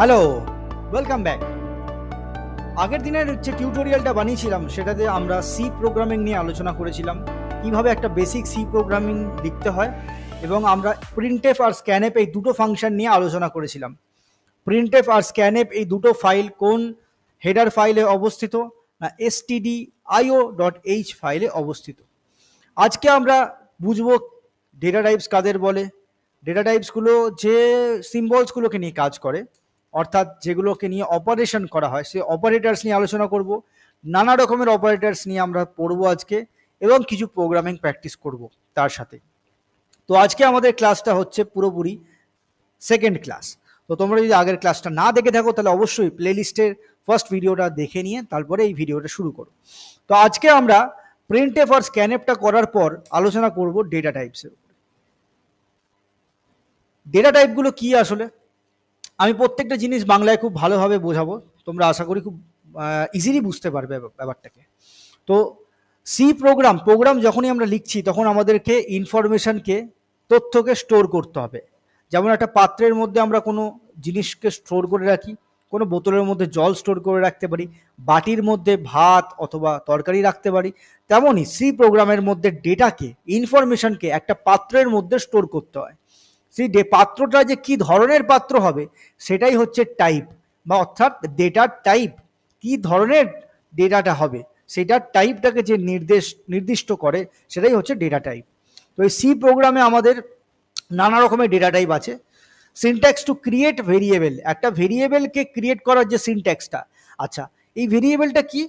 Hello, welcome back. আগের দিনের যে টিউটোরিয়ালটা বানিয়েছিলাম সেটাতে আমরা সি প্রোগ্রামিং নিয়ে আলোচনা করেছিলাম, কিভাবে একটা বেসিক সি প্রোগ্রামিং লিখতে হয়, এবং আমরা প্রিন্টএফ আর স্ক্যানএফ এই দুটো ফাংশন নিয়ে আলোচনা করেছিলাম। প্রিন্টএফ আর স্ক্যানএফ এই দুটো ফাইল কোন হেডার ফাইলে অবস্থিত না stdio.h ফাইলে অবস্থিত। আজকে আমরা বুঝবো ডেটা টাইপস কাদের বলে, ডেটা টাইপসগুলো যে সিম্বলসগুলোকে নিয়ে কাজ করে, অর্থাৎ যেগুলোকে নিয়ে অপারেশন করা হয়, সেই অপারেটার্স নিয়ে আলোচনা করব। নানা রকমের অপারেটার্স নিয়ে আমরা পড়বো আজকে, এবং কিছু প্রোগ্রামিং প্র্যাকটিস করব তার সাথে। তো আজকে আমাদের ক্লাসটা হচ্ছে পুরোপুরি সেকেন্ড ক্লাস। তো তোমরা যদি আগের ক্লাসটা না দেখে থাকো তাহলে অবশ্যই প্লেলিস্টের ফার্স্ট ভিডিওটা দেখে নিয়ে তারপরে এই ভিডিওটা শুরু করো। তো আজকে আমরা প্রিন্টএফ আর স্ক্যানএফটা করার পর আলোচনা করব ডেটা টাইপসের উপরে। ডেটা টাইপগুলো কি আসলে, আমি প্রত্যেকটা জিনিস বাংলায় খুব ভালোভাবে বোঝাবো, তোমরা আশা করি খুব ইজিলি বুঝতে পারবে ব্যাপারটাকে। তো সি প্রোগ্রাম যখনই আমরা লিখছি তখন আমাদেরকে ইনফরমেশনকে, তথ্যকে স্টোর করতে হবে। যেমন একটা পাত্রের মধ্যে আমরা কোনো জিনিসকে স্টোর করে রাখি, কোনো বোতলের মধ্যে জল স্টোর করে রাখতে পারি, বাটির মধ্যে ভাত অথবা তরকারি রাখতে পারি, তেমনই সি প্রোগ্রামের মধ্যে ডেটাকে, ইনফরমেশনকে একটা পাত্রের মধ্যে স্টোর করতে হয়। সেই পাত্রটা যে কি ধরনের পাত্র হবে সেটাই হচ্ছে টাইপ, বা অর্থাৎ ডেটার টাইপ, কি ধরনের ডেটাটা হবে সেটার টাইপটাকে যে নির্দিষ্ট করে সেটাই হচ্ছে ডেটা টাইপ। তো এই সি প্রোগ্রামে আমাদের নানা রকমের ডেটা টাইপ আছে। সিনট্যাক্স টু ক্রিয়েট ভেরিয়েবল, একটা ভেরিয়েবলকে ক্রিয়েট করার যে সিনট্যাক্সটা, আচ্ছা এই ভেরিয়েবলটা কি?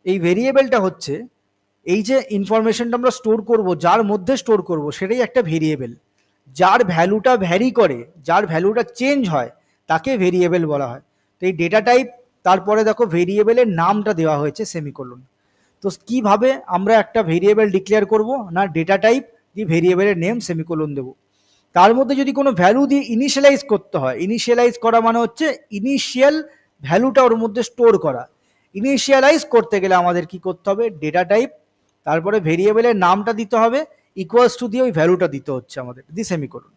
এই ভেরিয়েবলটা হচ্ছে এই যে ইনফরমেশনটা আমরা স্টোর করব, যার মধ্যে স্টোর করব সেটাই একটা ভেরিয়েবল। যার ভ্যালুটা ভ্যারি করে, যার ভ্যালুটা চেঞ্জ হয় তাকে ভেরিয়েবল বলা হয়। তো এই ডেটা টাইপ, তারপরে দেখো ভেরিয়েবলের নামটা দেওয়া হয়েছে সেমিকোলন। তো কিভাবে আমরা একটা ভেরিয়েবল ডিক্লেয়ার করব না, ডেটা টাইপ দিয়ে ভেরিয়েবলের নেম সেমিকোলন দেবো। তার মধ্যে যদি কোনো ভ্যালু দিয়ে ইনিশিয়ালাইজ করতে হয়, ইনিশিয়ালাইজ করা মানে হচ্ছে ইনিশিয়াল ভ্যালুটা ওর মধ্যে স্টোর করা। ইনিশিয়ালাইজ করতে গেলে আমাদের কি করতে হবে, ডেটা টাইপ, তারপরে ভেরিয়েবলের নামটা দিতে হবে, ইকুয়ালস টু দিয়ে ওই ভ্যালুটা দিতে হচ্ছে আমাদের, দি সেমিকোলন।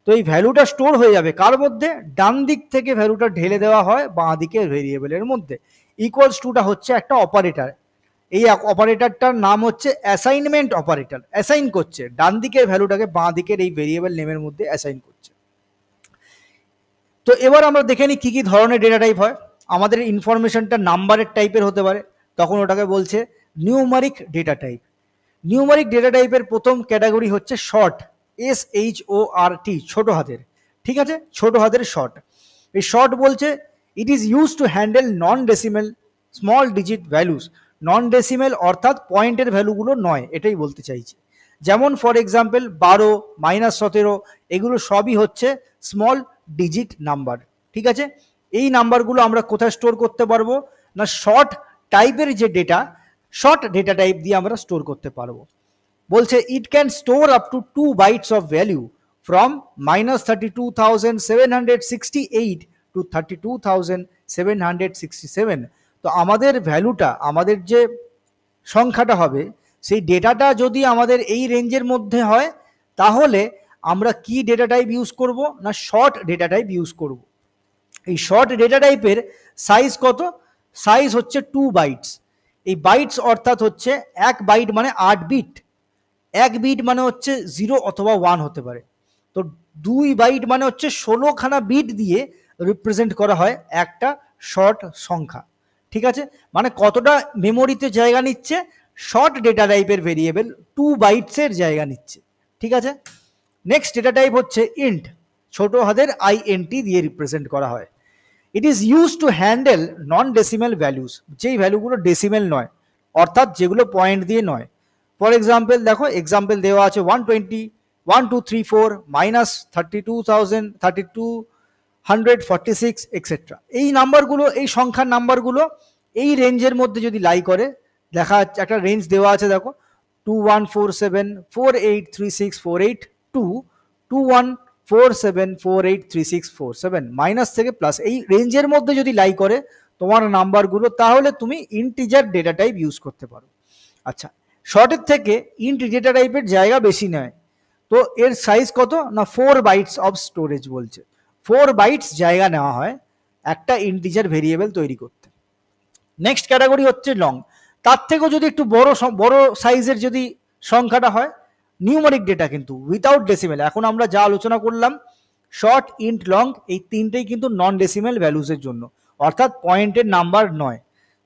তো এই ভ্যালুটা স্টোর হয়ে যাবে কার মধ্যে, ডান দিক থেকে ভ্যালুটা ঢেলে দেওয়া হয় বাঁ দিকের ভেরিয়েবলের মধ্যে। ইকুয়ালস টুটা হচ্ছে একটা অপারেটর, এই অপারেটরটার নাম হচ্ছে অ্যাসাইনমেন্ট অপারেটর, অ্যাসাইন করছে ডান দিকের ভ্যালুটাকে বাঁ দিকের এই ভেরিয়েবল নেমের মধ্যে অ্যাসাইন করছে। তো এবার আমরা দেখে নিই কি কি ধরনের ডেটা টাইপ হয়। আমাদের ইনফরমেশনটা নাম্বারের টাইপের হতে পারে, তখন ওটাকে বলছে numeric data type. Numeric data টাইপের প্রথম ক্যাটাগরি হচ্ছে শর্ট, SHORT, ছোট হাতের, ঠিক আছে, ছোট হাতের শর্ট। এই শর্ট বলছে it is use to handle non decimal small digit values. Non decimal অর্থাৎ পয়েন্টের ভ্যালুগুলো নয়, এটাই বলতে চাইছে। যেমন ফর এক্সাম্পল 12, -17, এগুলো সবই হচ্ছে স্মল ডিজিট নাম্বার, ঠিক আছে। এই নাম্বারগুলো আমরা কোথায় স্টোর করতে পারবো না, শর্ট টাইপের যে ডেটা, শর্ট ডেটা টাইপ দিয়ে আমরা স্টোর করতে পারবো। বলছে it can store up to 2 bytes of value from -32,768 to 32,767। তো আমাদের ভ্যালুটা, আমাদের যে সংখ্যাটা হবে, সেই ডেটাটা যদি আমাদের এই রেঞ্জের মধ্যে হয় তাহলে আমরা কি ডেটা টাইপ ইউজ করব না, শর্ট ডেটা টাইপ ইউজ করব। এই শর্ট ডেটা টাইপের সাইজ কত, সাইজ হচ্ছে 2 বাইটস। এই বাইটস অর্থাৎ হচ্ছে 1 বাইট মানে 8 বিট, 1 বিট মানে হচ্ছে 0 অথবা 1 হতে পারে। তো 2 বাইট মানে হচ্ছে 16খানা বিট দিয়ে রিপ্রেজেন্ট করা হয় একটা শর্ট সংখ্যা, ঠিক আছে। মানে কতটা মেমোরিতে জায়গা নিচ্ছে, শর্ট ডেটা টাইপের ভেরিয়েবল 2 বাইটসের জায়গা নিচ্ছে, ঠিক আছে। নেক্সট ডেটা টাইপ হচ্ছে ইন্ট, ছোট হাতের INT দিয়ে রিপ্রেজেন্ট করা হয়। It is use to handle non decimal values, যেই ভ্যালুগুলো ডেসিমেল নয়, অর্থাৎ যেগুলো পয়েন্ট দিয়ে নয়। ফর এক্সাম্পল দেখো, এক্সাম্পল দেওয়া আছে 120, 1234, -32,000, 3246 এক্সেট্রা। এই নাম্বারগুলো, এই সংখ্যার নাম্বারগুলো এই রেঞ্জের মধ্যে যদি লাই করে, দেখা যাচ্ছে একটা রেঞ্জ দেওয়া আছে দেখো, 2147483648 টু 2147483647, মাইনাস থেকে প্লাস, এই রেঞ্জের মধ্যে যদি লাই করে তোমার নাম্বারগুলো, তাহলে তুমি ইন্টিজার ডেটা টাইপ ইউজ করতে পারো। আচ্ছা, শর্টের থেকে ইন্ট ডেটা টাইপের জায়গা বেশি নেয়, তো এর সাইজ কত না 4 বাইটস অফ স্টোরেজ বলছে, 4 বাইটস জায়গা নেওয়া হয় একটা ইন্টিজার ভেরিয়েবল তৈরি করতে। নেক্সট ক্যাটাগরি হচ্ছে লং। তার থেকেও যদি একটু বড় সাইজের যদি সংখ্যাটা হয়, নিউমারিক ডেটা কিন্তু উইথাউট ডেসিমেল। এখন আমরা যা আলোচনা করলাম শর্ট, ইন্ট, লং, এই তিনটেই কিন্তু নন ডেসিমেল ভ্যালুজের জন্য, অর্থাৎ পয়েন্টের নাম্বার নয়।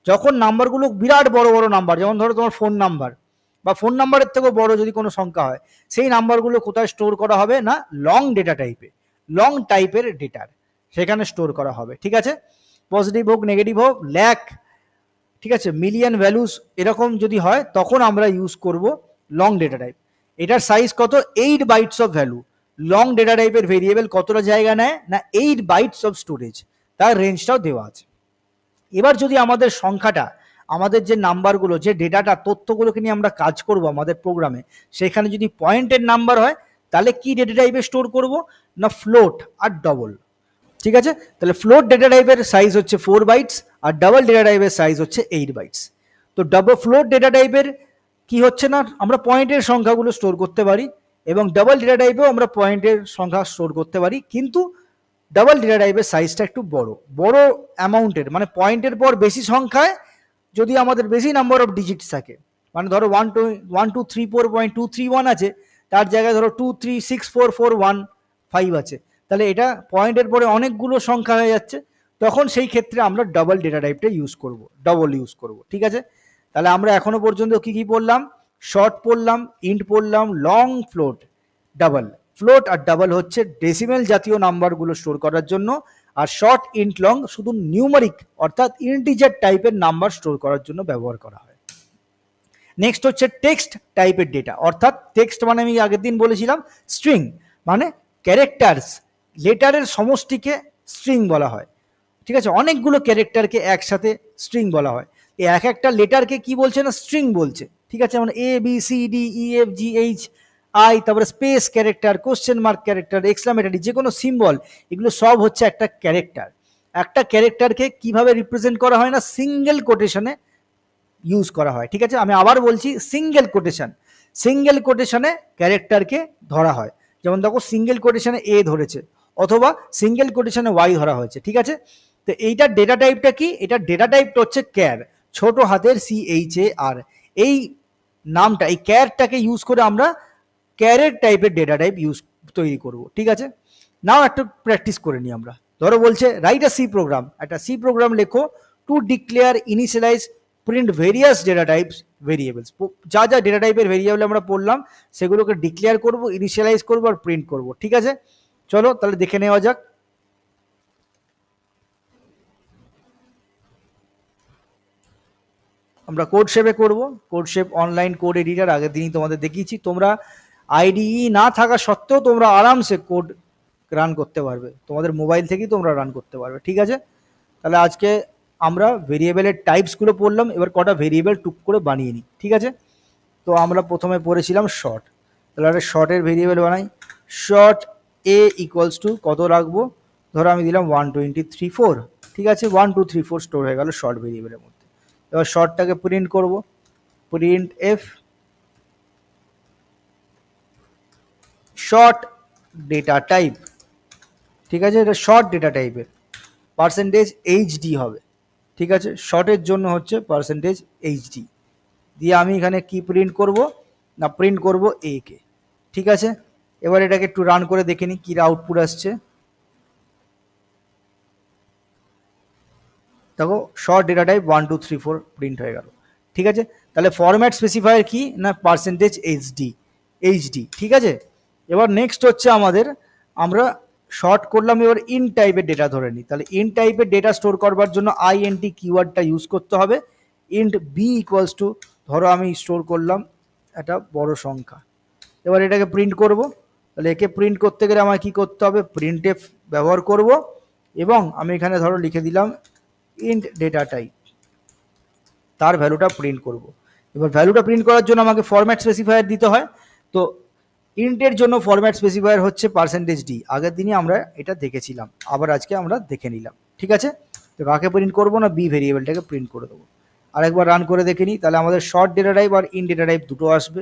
যখন নাম্বারগুলো বিরাট বড় বড় নাম্বার, যেমন ধরো তোমার ফোন নাম্বার বা ফোন নাম্বারের থেকেও বড় যদি কোনো সংখ্যা হয়, সেই নাম্বারগুলো কোথায় স্টোর করা হবে না লং ডেটা টাইপে, লং টাইপের ডেটার সেখানে স্টোর করা হবে। ঠিক আছে, পজিটিভ হোক নেগেটিভ হোক, ল্যাক, ঠিক আছে, মিলিয়ন ভ্যালুস এরকম যদি হয় তখন আমরা ইউজ করব লং ডেটা টাইপ। এটার সাইজ কত? 8 bytes of value. Long data টাইপের ভেরিয়েবল কতটা জায়গা নেয় না 8 বাইটস অফ স্টোরেজ, তার রেঞ্জটাও দেওয়া আছে। এবার যদি আমাদের সংখ্যাটা, আমাদের যে নাম্বারগুলো, যে ডেটাটা, তথ্যগুলোকে নিয়ে আমরা কাজ করব আমাদের প্রোগ্রামে, সেখানে যদি পয়েন্টের নাম্বার হয় তাহলে কি ডেটা টাইপে স্টোর করব না ফ্লোট আর ডবল। ঠিক আছে, তাহলে ফ্লোট ডেটা টাইপের সাইজ হচ্ছে 4 বাইটস আর ডাবল ডেটা টাইপের সাইজ হচ্ছে 8 বাইটস। তো ডাবল ফ্লোট ডেটা টাইপের কি হচ্ছে না আমরা পয়েন্টের সংখ্যাগুলো স্টোর করতে পারি, এবং ডাবল ডেটা টাইপেও আমরা পয়েন্টের সংখ্যা স্টোর করতে পারি, কিন্তু ডাবল ডেটা টাইপের সাইজটা একটু বড় বড় অ্যামাউন্টের, মানে পয়েন্টের পর বেশি সংখ্যায় যদি আমাদের বেশি নাম্বার অফ ডিজিটস থাকে, মানে ধরো 1234.231 আছে, তার জায়গায় ধরো 2364415 আছে, তাহলে এটা পয়েন্টের পরে অনেকগুলো সংখ্যা হয়ে যাচ্ছে, তখন সেই ক্ষেত্রে আমরা ডাবল ডেটা টাইপটা ইউজ করব, ডবল ইউজ করব। ঠিক আছে, তাহলে আমরা এখনো পর্যন্ত কি কি পড়লাম? শর্ট পড়লাম, ইন্ট পড়লাম, লং, ফ্লোট, ডাবল। ফ্লোট আর ডাবল হচ্ছে ডেসিমেল জাতীয় নাম্বারগুলো স্টোর করার জন্য, আর শর্ট, ইন্ট, লং শুধু নিউমারিক অর্থাৎ ইন্টিজার টাইপের নাম্বার স্টোর করার জন্য ব্যবহার করা হয়। নেক্সট হচ্ছে টেক্সট টাইপের ডেটা, অর্থাৎ টেক্সট মানে আমি আগের দিন বলেছিলাম স্ট্রিং, মানে ক্যারেক্টার্স, লেটারের সমষ্টিকে স্ট্রিং বলা হয়। ঠিক আছে, অনেকগুলো ক্যারেক্টারকে একসাথে স্ট্রিং বলা হয়। এই এক একটা লেটারকে কি বলছে না স্ট্রিং বলছে। ঠিক আছে, মানে A B C D E F G H I, তারপরে space character, question mark character, exclamatory, যে কোনো সিম্বল, এগুলো সব হচ্ছে একটা ক্যারেক্টার। একটা ক্যারেক্টারকে কিভাবে রিপ্রেজেন্ট করা হয় না সিঙ্গেল কোটেশনে ইউজ করা হয়। ঠিক আছে, আমি আবার বলছি, সিঙ্গেল কোটেশন, সিঙ্গেল কোটেশনে ক্যারেক্টারকে ধরা হয়। যেমন দেখো সিঙ্গেল কোটেশনে এ ধরেছে, অথবা সিঙ্গেল কোটেশনে ওয়াই ধরা হয়েছে। ঠিক আছে, তো এইটার ডেটা টাইপটা কি? এটার ডেটা টাইপটা হচ্ছে ক্যার, ছোট হাতের CHAR। এই নামটা, এই ক্যারটাকে ইউজ করে আমরা ক্যারের টাইপের ডেটা টাইপ তৈরি করব। ঠিক আছে, নাও একটা প্র্যাকটিস করে নিই আমরা। ধরো বলছে রাইট আ সি প্রোগ্রাম, একটা সি প্রোগ্রাম লেখো to declare, initialise, print various data types variables. যা যা ডেটা টাইপের ভেরিয়েবল আমরা পড়লাম সেগুলোকে ডিক্লেয়ার করব, ইনিশিয়ালাইজ করব আর প্রিন্ট করব। ঠিক আছে, চলো তাহলে দেখে নেওয়া যাক। আমরা কোড শেপে করব। Code shape online code editor আগের দিনই তোমাদের দেখিয়েছি। তোমরা আইডিই না থাকা সত্ত্বেও তোমরা আরামসে কোড রান করতে পারবে, তোমাদের মোবাইল থেকেই তোমরা রান করতে পারবে। ঠিক আছে, তাহলে আজকে আমরা ভেরিয়েবলের টাইপসগুলো পড়লাম, এবার কটা ভেরিয়েবল টুক করে বানিয়ে নিই। ঠিক আছে, তো আমরা প্রথমে পড়েছিলাম শর্ট, তাহলে একটা শর্টের ভেরিয়েবল বানাই। শর্ট এ ইকুয়ালস টু কত রাখবো? ধরো আমি দিলাম 1234। ঠিক আছে, 1234 স্টোর হয়ে গেল শর্ট ভেরিয়েবলের মধ্যে। এবার শর্টটাকে প্রিন্ট করব, print F short data type. ঠিক আছে, এটা শর্ট ডেটা টাইপের, %HD হবে। ঠিক আছে, শর্টের জন্য হচ্ছে %HD দিয়ে আমি এখানে কি প্রিন্ট করব না প্রিন্ট করব এ কে। ঠিক আছে, এবার এটাকে একটু রান করে দেখে নিই কি আউটপুট আসছে। দেখো শর্ট ডেটা টাইপ 1234 প্রিন্ট হয়ে গেল। ঠিক আছে, তাহলে ফরম্যাট স্পেসিফায়ার কি না %HD। ঠিক আছে, এবার নেক্সট হচ্ছে আমাদের, আমরা শর্ট করলাম, এবার ইন টাইপের ডেটা ধরে নিই। তাহলে ইন টাইপের ডেটা স্টোর করবার জন্য INT কিওয়ার্ডটা ইউজ করতে হবে। ইন্ট বি ইকুয়ালস টু, ধরো আমি স্টোর করলাম একটা বড় সংখ্যা, এবার এটাকে প্রিন্ট করব। তাহলে একে প্রিন্ট করতে গেলে আমার কি করতে হবে? প্রিন্ট এফ ব্যবহার করব, এবং আমি এখানে ধরো লিখে দিলাম ইন্ট ডেটা টাইপ, তার ভ্যালুটা প্রিন্ট করব। এবার ভ্যালুটা প্রিন্ট করার জন্য আমাকে ফরম্যাট স্পেসিফায়ার দিতে হয়। তো ইন্টের জন্য ফরম্যাট স্পেসিফায়ার হচ্ছে %D। আগের দিনই আমরা এটা দেখেছিলাম, আবার আজকে আমরা দেখে নিলাম। ঠিক আছে, তো কাকে প্রিন্ট করবো না বি ভেরিয়েবলটাকে প্রিন্ট করে দেবো। আরেকবার রান করে দেখে নিই, তাহলে আমাদের শর্ট ডেটা টাইপ আর ইন ডেটা টাইপ দুটো আসবে।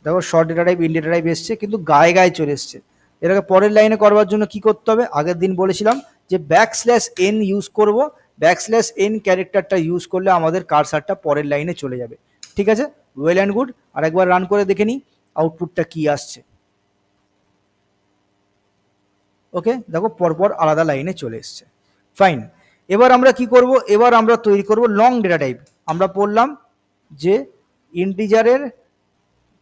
দেখো short data type, int data type এসছে, কিন্তু গায়ে গায়ে চলে এসছে। এটাকে পরের লাইনে করবার জন্য কি করতে হবে? আগের দিন বলেছিলাম যে \n ইউজ করব, \n ক্যারেক্টারটা ইউজ করলে আমাদের কার্সারটা পরের লাইনে চলে যাবে। ঠিক আছে, ওয়েল অ্যান্ড গুড। আর একবার রান করে দেখে নিই আউটপুটটা কি আসছে। ওকে, দেখো পরপর আলাদা লাইনে চলে এসছে। ফাইন, এবার আমরা কি করব, এবার আমরা তৈরি করব লং ডেটা টাইপ। আমরা পড়লাম যে ইন্টিজারের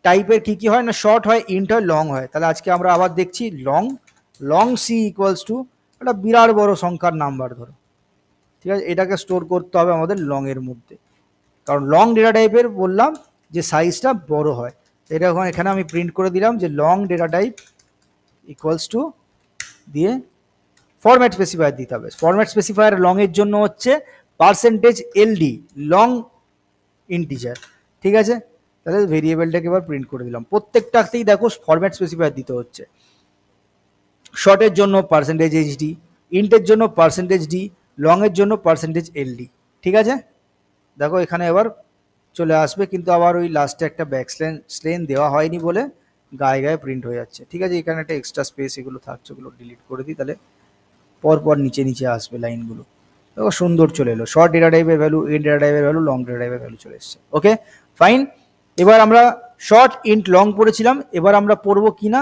টাইপের কি কি হয় না, শর্ট হয়, ইন্ট হয়, লং হয়। তাহলে আজকে আমরা আবার দেখছি লং সি ইকুয়ালস টু একটা বিরাট বড় সংখ্যার নাম্বার ধরো, ঠিক আছে, এটাকে স্টোর করতে হবে আমাদের লং এর মধ্যে, কারণ লং ডেটা টাইপের বললাম যে সাইজটা বড় হয়। এটা এখানে আমি প্রিন্ট করে দিলাম যে long data type equals to দিয়ে ফরম্যাট স্পেসিফায়ার দিতে হবে। ফরম্যাট স্পেসিফায়ার লং এর জন্য হচ্ছে %LD, লং ইন্টিজার। ঠিক আছে, তাহলে ভেরিয়েবলটাকে এবার প্রিন্ট করে দিলাম। প্রত্যেকটাতেই দেখো ফরম্যাট স্পেসিফায়ার দিতে হচ্ছে। শর্টের জন্য %HD, ইন্টের জন্য %D, লং এর জন্য %LD। ঠিক আছে, দেখো এখানে এবার চলে আসবে, কিন্তু আবার ওই লাস্টে একটা ব্যাকস্ল্যাশ দেওয়া হয়নি বলে গায়ে গায়ে প্রিন্ট হয়ে যাচ্ছে। ঠিক আছে, এখানে একটা এক্সট্রা স্পেস এগুলো থাকছে, ওগুলো ডিলিট করে দিই, তাহলে পরপর নিচে নিচে আসবে লাইনগুলো। দেখো সুন্দর চলে এলো, শর্ট ডেটা টাইপের ভ্যালু, ইন্ট ডেটা টাইপের ভ্যালু, লং ডেটা টাইপের ভ্যালু চলে এসছে। ওকে ফাইন, এবার আমরা শর্ট, ইন্ট, লং পড়েছিলাম। এবার আমরা পড়বো কি না,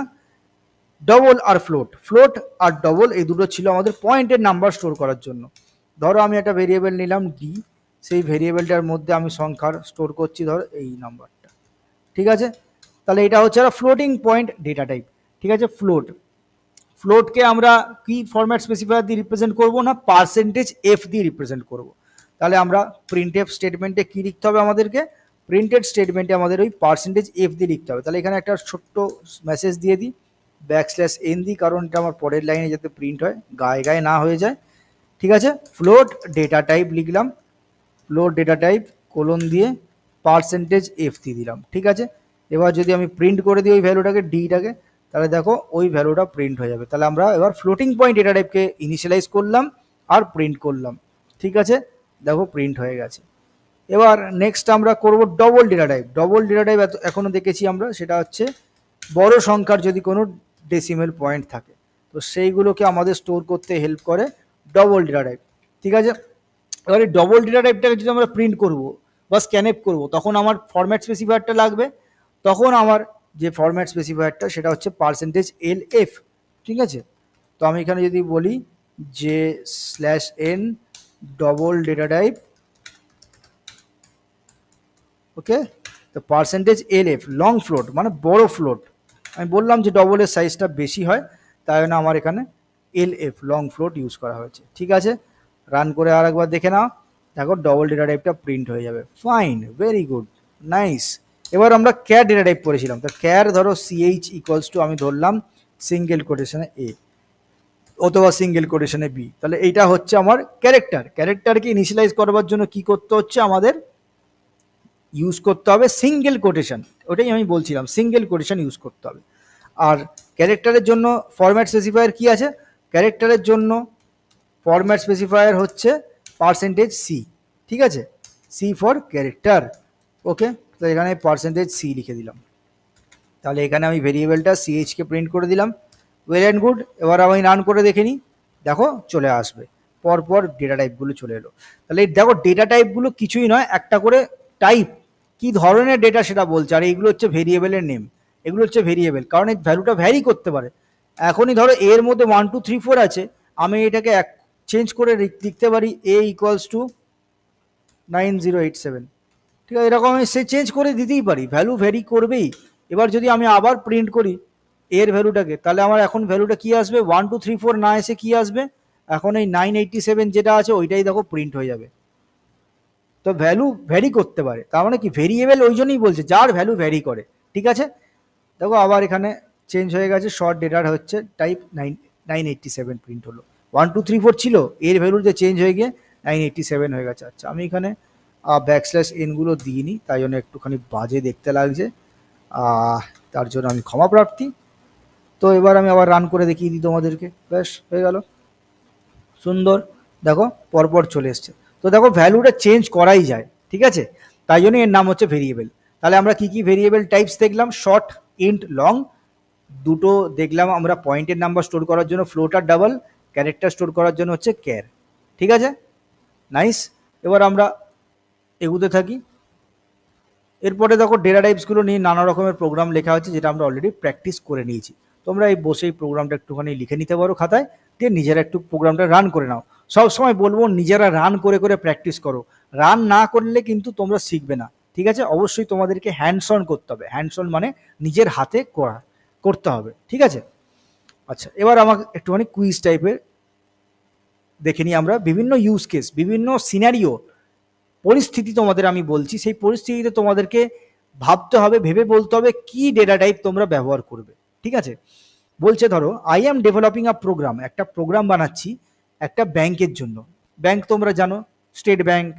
ডবল আর ফ্লোট। ফ্লোট আর ডবল এই দুটো ছিল আমাদের পয়েন্টের নাম্বার স্টোর করার জন্য। ধরো আমি একটা ভেরিয়েবল নিলাম ডি, সেই ভেরিয়েবলটার মধ্যে আমি সংখ্যার স্টোর করছি ধরো এই নাম্বারটা। ঠিক আছে, তাহলে এটা হচ্ছে একটা ফ্লোটিং পয়েন্ট ডেটা টাইপ। ঠিক আছে, ফ্লোটকে আমরা কি ফরম্যাট স্পেসিফায়ার দিয়ে রিপ্রেজেন্ট করবো না, %f দিয়ে রিপ্রেজেন্ট করব। তাহলে আমরা প্রিন্টএফ স্টেটমেন্টে কি লিখতে হবে আমাদেরকে, প্রিন্টেড স্টেটমেন্টে আমাদের ওই %f দিয়ে লিখতে হবে। তাহলে এখানে একটা ছোট্ট মেসেজ দিয়ে দিই, \n দিই, কারণ এটা আমার পরের লাইনে যাতে প্রিন্ট হয়, গায়ে গায়ে না হয়ে যায়। ঠিক আছে, ফ্লোট ডেটা টাইপ লিখলাম, ফ্লোট ডেটা টাইপ কোলন দিয়ে %f দিয়ে দিলাম। ঠিক আছে, এবার যদি আমি প্রিন্ট করে দিই ওই ভ্যালুটাকে, ডিটাকে, তাহলে দেখো ওই ভ্যালুটা প্রিন্ট হয়ে যাবে। তাহলে আমরা এবার ফ্লোটিং পয়েন্ট ডেটা টাইপকে ইনিশিয়ালাইজ করলাম আর প্রিন্ট করলাম। ঠিক আছে, দেখো প্রিন্ট হয়ে গেছে। এবার নেক্সট আমরা করব double data type. Double data type এখনো দেখেছি আমরা, সেটা হচ্ছে বড় সংখ্যার যদি কোনো ডেসিমেল পয়েন্ট থাকে তো সেইগুলোকে আমাদের স্টোর করতে হেল্প করে ডবল ডেটা টাইপ। ঠিক আছে, এবার এই ডবল ডেটা টাইপটাকে যদি আমরা প্রিন্ট করব বা স্ক্যানএপ করব, তখন আমার ফরম্যাট স্পেসিফায়ারটা লাগবে। তখন আমার যে ফরম্যাট স্পেসিফায়ারটা সেটা হচ্ছে %LF। ঠিক আছে, তো আমি এখানে যদি বলি যে /n ডবল ডেটা টাইপ, ওকে, তো %LF লং ফ্লোট মানে বড় ফ্লোট। আমি বললাম যে ডবলের সাইজটা বেশি হয়, তাই জন্য আমার এখানে LF লং ফ্লোট ইউজ করা হয়েছে। ঠিক আছে, রান করে আর একবার দেখে নাও, দেখো ডবল ডেটা টাইপটা প্রিন্ট হয়ে যাবে। Fine, very good, nice. এবার আমরা ক্যার ডেটা টাইপ করেছিলাম, তো ক্যার ধরো CH ইকুয়ালস টু আমি ধরলাম সিঙ্গেল কোটেশনে A অথবা সিঙ্গেল কোটেশনে B। তাহলে এইটা হচ্ছে আমার ক্যারেক্টারকে ইনিশিয়ালাইজ করবার জন্য কি করতে হচ্ছে আমাদের, ইউজ করতে হবে সিঙ্গেল কোটেশন। ওটাই আমি বলছিলাম, সিঙ্গেল কোটেশন ইউজ করতে হবে। আর ক্যারেক্টারের জন্য ফরম্যাট স্পেসিফায়ার কি আছে, ক্যারেক্টারের জন্য ফরম্যাট স্পেসিফায়ার হচ্ছে %C। ঠিক আছে, C ফর ক্যারেক্টার। ওকে, তো এখানে %C লিখে দিলাম। তাহলে এখানে আমি ভেরিয়েবলটা CH কে প্রিন্ট করে দিলাম। Well and good. এবার আমি রান করে দেখে নিই, দেখো চলে আসবে, পরপর ডেটা টাইপগুলো চলে এলো। তাহলে দেখো ডেটা টাইপগুলো কিছুই নয়, একটা করে টাইপ, কি ধরনের ডেটা সেটা বলছে। আর এইগুলো হচ্ছে ভেরিয়েবলের নেম, এগুলো হচ্ছে ভেরিয়েবল, কারণ এই ভ্যালুটা ভ্যারি করতে পারে। এখনই ধরো এর মধ্যে 1 2 3 4 আছে, আমি এটাকে চেঞ্জ করে লিখতে পারি A ইকুয়ালস টু 9087। ঠিক আছে, এরকম আমি সে চেঞ্জ করে দিতেই পারি, ভ্যালু ভ্যারি করবেই। এবার যদি আমি আবার প্রিন্ট করি এর ভ্যালুটাকে, তাহলে আমার এখন ভ্যালুটা কি আসবে, 1 2 3 4 না এসে কি আসবে, এখন এই 987 যেটা আছে ওইটাই দেখো প্রিন্ট হয়ে যাবে। তো ভ্যালু ভ্যারি করতে পারে, তার মানে কি ভেরিয়েবল ওই জন্যই বলছে যার ভ্যালু ভ্যারি করে। ঠিক আছে, দেখো আবার এখানে চেঞ্জ হয়ে গেছে, শর্ট ডেটার হচ্ছে টাইপ 987 প্রিন্ট হলো। 1 2 3 4 ছিল, এর ভ্যালু যে চেঞ্জ হয়ে গিয়ে 987 হয়ে গেছে। আচ্ছা, আমি এখানে \n গুলো দিইনি, তাই জন্য একটুখানি বাজে দেখতে লাগছে, তার জন্য আমি ক্ষমা প্রার্থী। তো এবার আমি আবার রান করে দেখিয়ে দিই তোমাদেরকে, ব্যাস হয়ে গেল, সুন্দর, দেখো পরপর চলে এসছে। তো দেখো ভ্যালুটা চেঞ্জ করাই যায়। ঠিক আছে, তাই জন্য এর নাম হচ্ছে ভেরিয়েবল। তাহলে আমরা কি কি ভেরিয়েবল টাইপস দেখলাম, শর্ট, ইন্ট, লং, দুটো দেখলাম আমরা পয়েন্টের নাম্বার স্টোর করার জন্য ফ্লোট আর ডাবল। ক্যারেক্টার স্টোর করার জন্য হচ্ছে ক্যার। ঠিক আছে, নাইস। এবার আমরা এগুতে থাকি। এরপরে দেখো ডেটা টাইপসগুলো নিয়ে নানা রকমের প্রোগ্রাম লেখা আছে, যেটা আমরা অলরেডি প্র্যাকটিস করে নিয়েছি। তোমরা এই বসেই প্রোগ্রামটা একটুখানি লিখে নিতে পারো খাতায়, দিয়ে নিজেরা একটু প্রোগ্রামটা রান করে নাও। সব সময় বলবো নিজেরা রান করে করে প্র্যাকটিস করো, রান না করলে কিন্তু তোমরা শিখবে না। ঠিক আছে, অবশ্যই তোমাদেরকে হ্যান্ডস অন করতে হবে। হ্যান্ডস অন মানে নিজের হাতে করতে হবে। ঠিক আছে, আচ্ছা এবার আমাকে একটুখানি কুইজ টাইপের দেখে নিই আমরা। বিভিন্ন ইউজ কেস, বিভিন্ন সিনারিও, পরিস্থিতি তোমাদের আমি বলছি, সেই পরিস্থিতিতে তোমাদেরকে ভাবতে হবে, ভেবে বলতে হবে কি ডেটা টাইপ তোমরা ব্যবহার করবে। ঠিক আছে, বলছে ধরো I am developing a program, একটা প্রোগ্রাম বানাচ্ছি একটা ব্যাংকের জন্য। ব্যাংক তোমরা জানো, স্টেট ব্যাংক,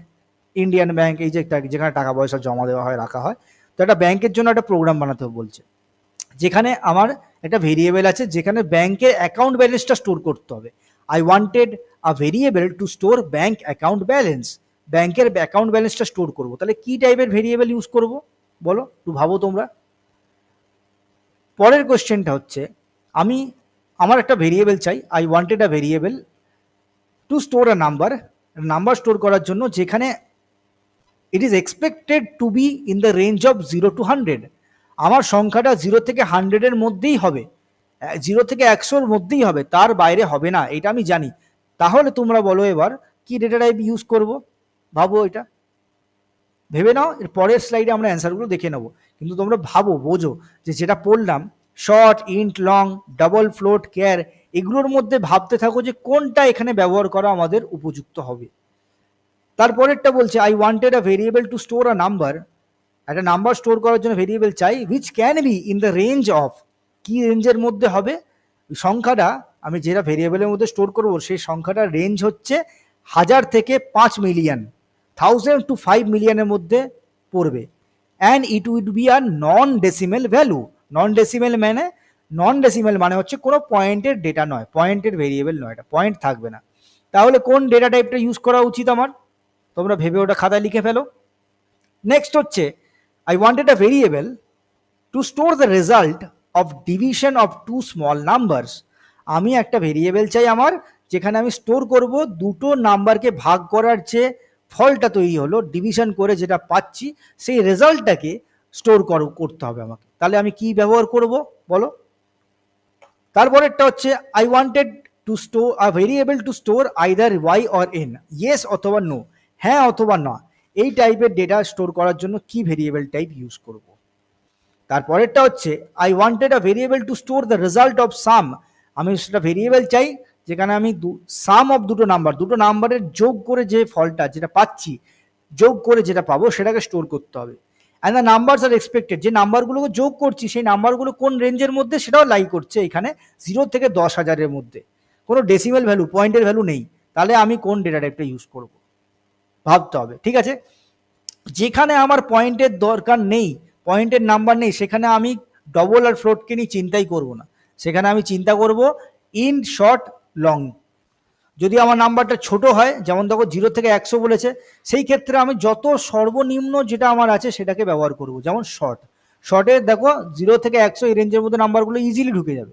ইন্ডিয়ান ব্যাংক, এই যে যেখানে টাকা পয়সা জমা দেওয়া হয়, রাখা হয়। তো একটা ব্যাংকের জন্য একটা প্রোগ্রাম বানাতে বলছে, যেখানে আমার একটা ভেরিয়েবল আছে, যেখানে ব্যাংকের অ্যাকাউন্ট ব্যালেন্সটা স্টোর করতে হবে। I wanted a variable to store bank account balance, ব্যাংকের অ্যাকাউন্ট ব্যালেন্সটা স্টোর করবো। তাহলে কি টাইপের ভেরিয়েবল ইউজ করব বলো, একটু ভাবো তোমরা। পরের কোশ্চেনটা হচ্ছে আমার একটা ভেরিয়েবল চাই, I wanted a variable to store a number, number store করার জন্য যেখানে it is expected to be in the range of 0 to 100। আমার সংখ্যাটা 0 থেকে 100-এর মধ্যেই হবে, 0 থেকে 100-র মধ্যেই হবে, তার বাইরে হবে না, এটা আমি জানি। তাহলে তোমরা বলো এবার কি ডেটা টাইপ ইউজ করব, ভাবো এটা, ভেবে নাও। এর পরের স্লাইডে আমরা অ্যান্সারগুলো দেখে নেবো, কিন্তু তোমরা ভাবো, বোঝো যে যেটা পড়লাম short, int, long, double, float, car, এগুলোর মধ্যে ভাবতে থাকো যে কোনটা এখানে ব্যবহার করা আমাদের উপযুক্ত হবে। তারপরেরটা বলছে I wanted a variable to store a number, একটা নাম্বার স্টোর করার জন্য ভেরিয়েবল চাই, which can be in the range of, কি রেঞ্জের মধ্যে হবে সংখ্যাটা, আমি যেটা ভেরিয়েবলের মধ্যে স্টোর করব সেই সংখ্যাটার রেঞ্জ হচ্ছে 1000 থেকে 5 মিলিয়ন, 1000 to 5 মিলিয়নের মধ্যে পড়বে। And it weed be a non decimal value. Non decimal মানে হচ্ছে কোনো পয়েন্টের ডেটা নয়, পয়েন্টের ভেরিয়েবল নয়, এটা পয়েন্ট থাকবে না। তাহলে কোন ডেটা টাইপটা ইউজ করা উচিত আমার, তোমরা ভেবে ওটা খাতায় লিখে ফেলো। নেক্সট হচ্ছে I wanted a variable to store the result of division of two small numbers. আমি একটা ভেরিয়েবল চাই আমার, যেখানে আমি স্টোর করব দুটো নাম্বারকে ভাগ করার যে ফলটা তৈরি হলো, ডিভিশন করে যেটা পাচ্ছি, সেই রেজাল্টটাকে স্টোর করতে হবে আমাকে। তাহলে আমি কি ব্যবহার করব বলো। তারপরেরটা হচ্ছে I wanted to store a variable to store either Y or N, yes অথবা নো, হ্যাঁ অথবা না, এই টাইপের ডেটা স্টোর করার জন্য কি ভেরিয়েবল টাইপ ইউজ করব। তারপরেরটা হচ্ছে I wanted a variable to store the result of some, আমি সেটা ভেরিয়েবল চাই যেখানে আমি সাম অফ দুটো নাম্বারের যোগ করে যে ফলটা যেটা পাচ্ছি, যোগ করে যেটা পাবো সেটাকে স্টোর করতে হবে। And the numbers are expected, যে নাম্বারগুলোকে যোগ করছি সেই নাম্বারগুলো কোন রেঞ্জের মধ্যে সেটাও লাই করছে এখানে, 0 থেকে 10,000-এর মধ্যে, কোনো ডেসিমেল ভ্যালু, পয়েন্টের ভ্যালু নেই। তাহলে আমি কোন ডেটা টাইপটা ইউজ করব ভাবতে হবে। ঠিক আছে, যেখানে আমার পয়েন্টের দরকার নেই, পয়েন্টের নাম্বার নেই, সেখানে আমি ডবল আর ফ্লোটকে নিয়ে চিন্তাই করব না, সেখানে আমি চিন্তা করব ইন, শর্ট, লং। যদি আমার নাম্বারটা ছোট হয়, যেমন দেখো 0 থেকে 100 বলেছে, সেই ক্ষেত্রে আমি যত সর্বনিম্ন যেটা আমার আছে সেটাকে ব্যবহার করব, যেমন শর্টে দেখো 0 থেকে 100 এই রেঞ্জের মধ্যে নাম্বারগুলো ইজিলি ঢুকে যাবে।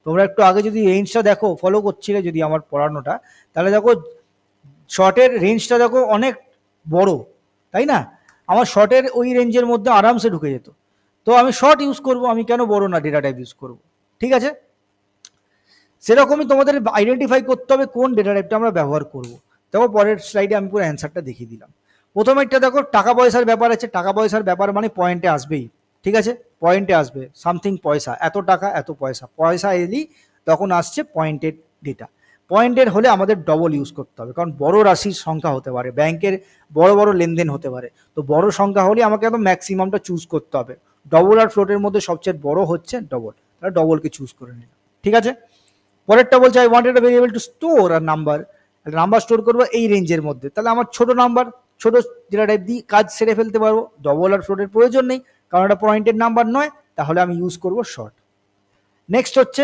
তোমরা একটু আগে যদি রেঞ্জটা দেখো, ফলো করছিলে যদি আমার পড়ানোটা, তাহলে দেখো শর্টের রেঞ্জটা দেখো অনেক বড়, তাই না? আমার শর্টের ওই রেঞ্জের মধ্যে আরামসে ঢুকে যেত। তো আমি শর্ট ইউজ করব, আমি কেন বড় না ডেটা টাইপ ইউজ করব। ঠিক আছে, সেরকমই তোমাদের আইডেন্টিফাই করতে হবে কোন ডেটা টাইপটা আমরা ব্যবহার করব। দেখো পরের স্লাইডে আমি পুরো অ্যান্সারটা দেখিয়ে দিলাম। প্রথমে একটা দেখো টাকা পয়সার ব্যাপার আছে, টাকা পয়সার ব্যাপার মানে পয়েন্টে আসবেই। ঠিক আছে, পয়েন্টে আসবে সামথিং পয়সা, এত টাকা এত পয়সা, পয়সা এলেই তখন আসছে পয়েন্টের ডেটা। পয়েন্টের হলে আমাদের ডবল ইউজ করতে হবে, কারণ বড় রাশির সংখ্যা হতে পারে, ব্যাংকের বড় বড় লেনদেন হতে পারে, তো বড় সংখ্যা হলে আমাকে একদম ম্যাক্সিমামটা চুজ করতে হবে। ডবল আর ফ্লোটের মধ্যে সবচেয়ে বড় হচ্ছে ডবল, তাহলে ডবলকে চুজ করে নিলাম। ঠিক আছে, পরেরটা বলছে I wanted a variable to store our number, number store করবো এই রেঞ্জের মধ্যে, তাহলে আমার ছোট নাম্বার, ছোট ডেটা টাইপ দিয়ে কাজ সেরে ফেলতে পারবো, ডবল আর ফ্লোটের প্রয়োজন নেই, কারণ এটা পয়েন্টের নাম্বার নয়, তাহলে আমি ইউজ করব শর্ট। নেক্সট হচ্ছে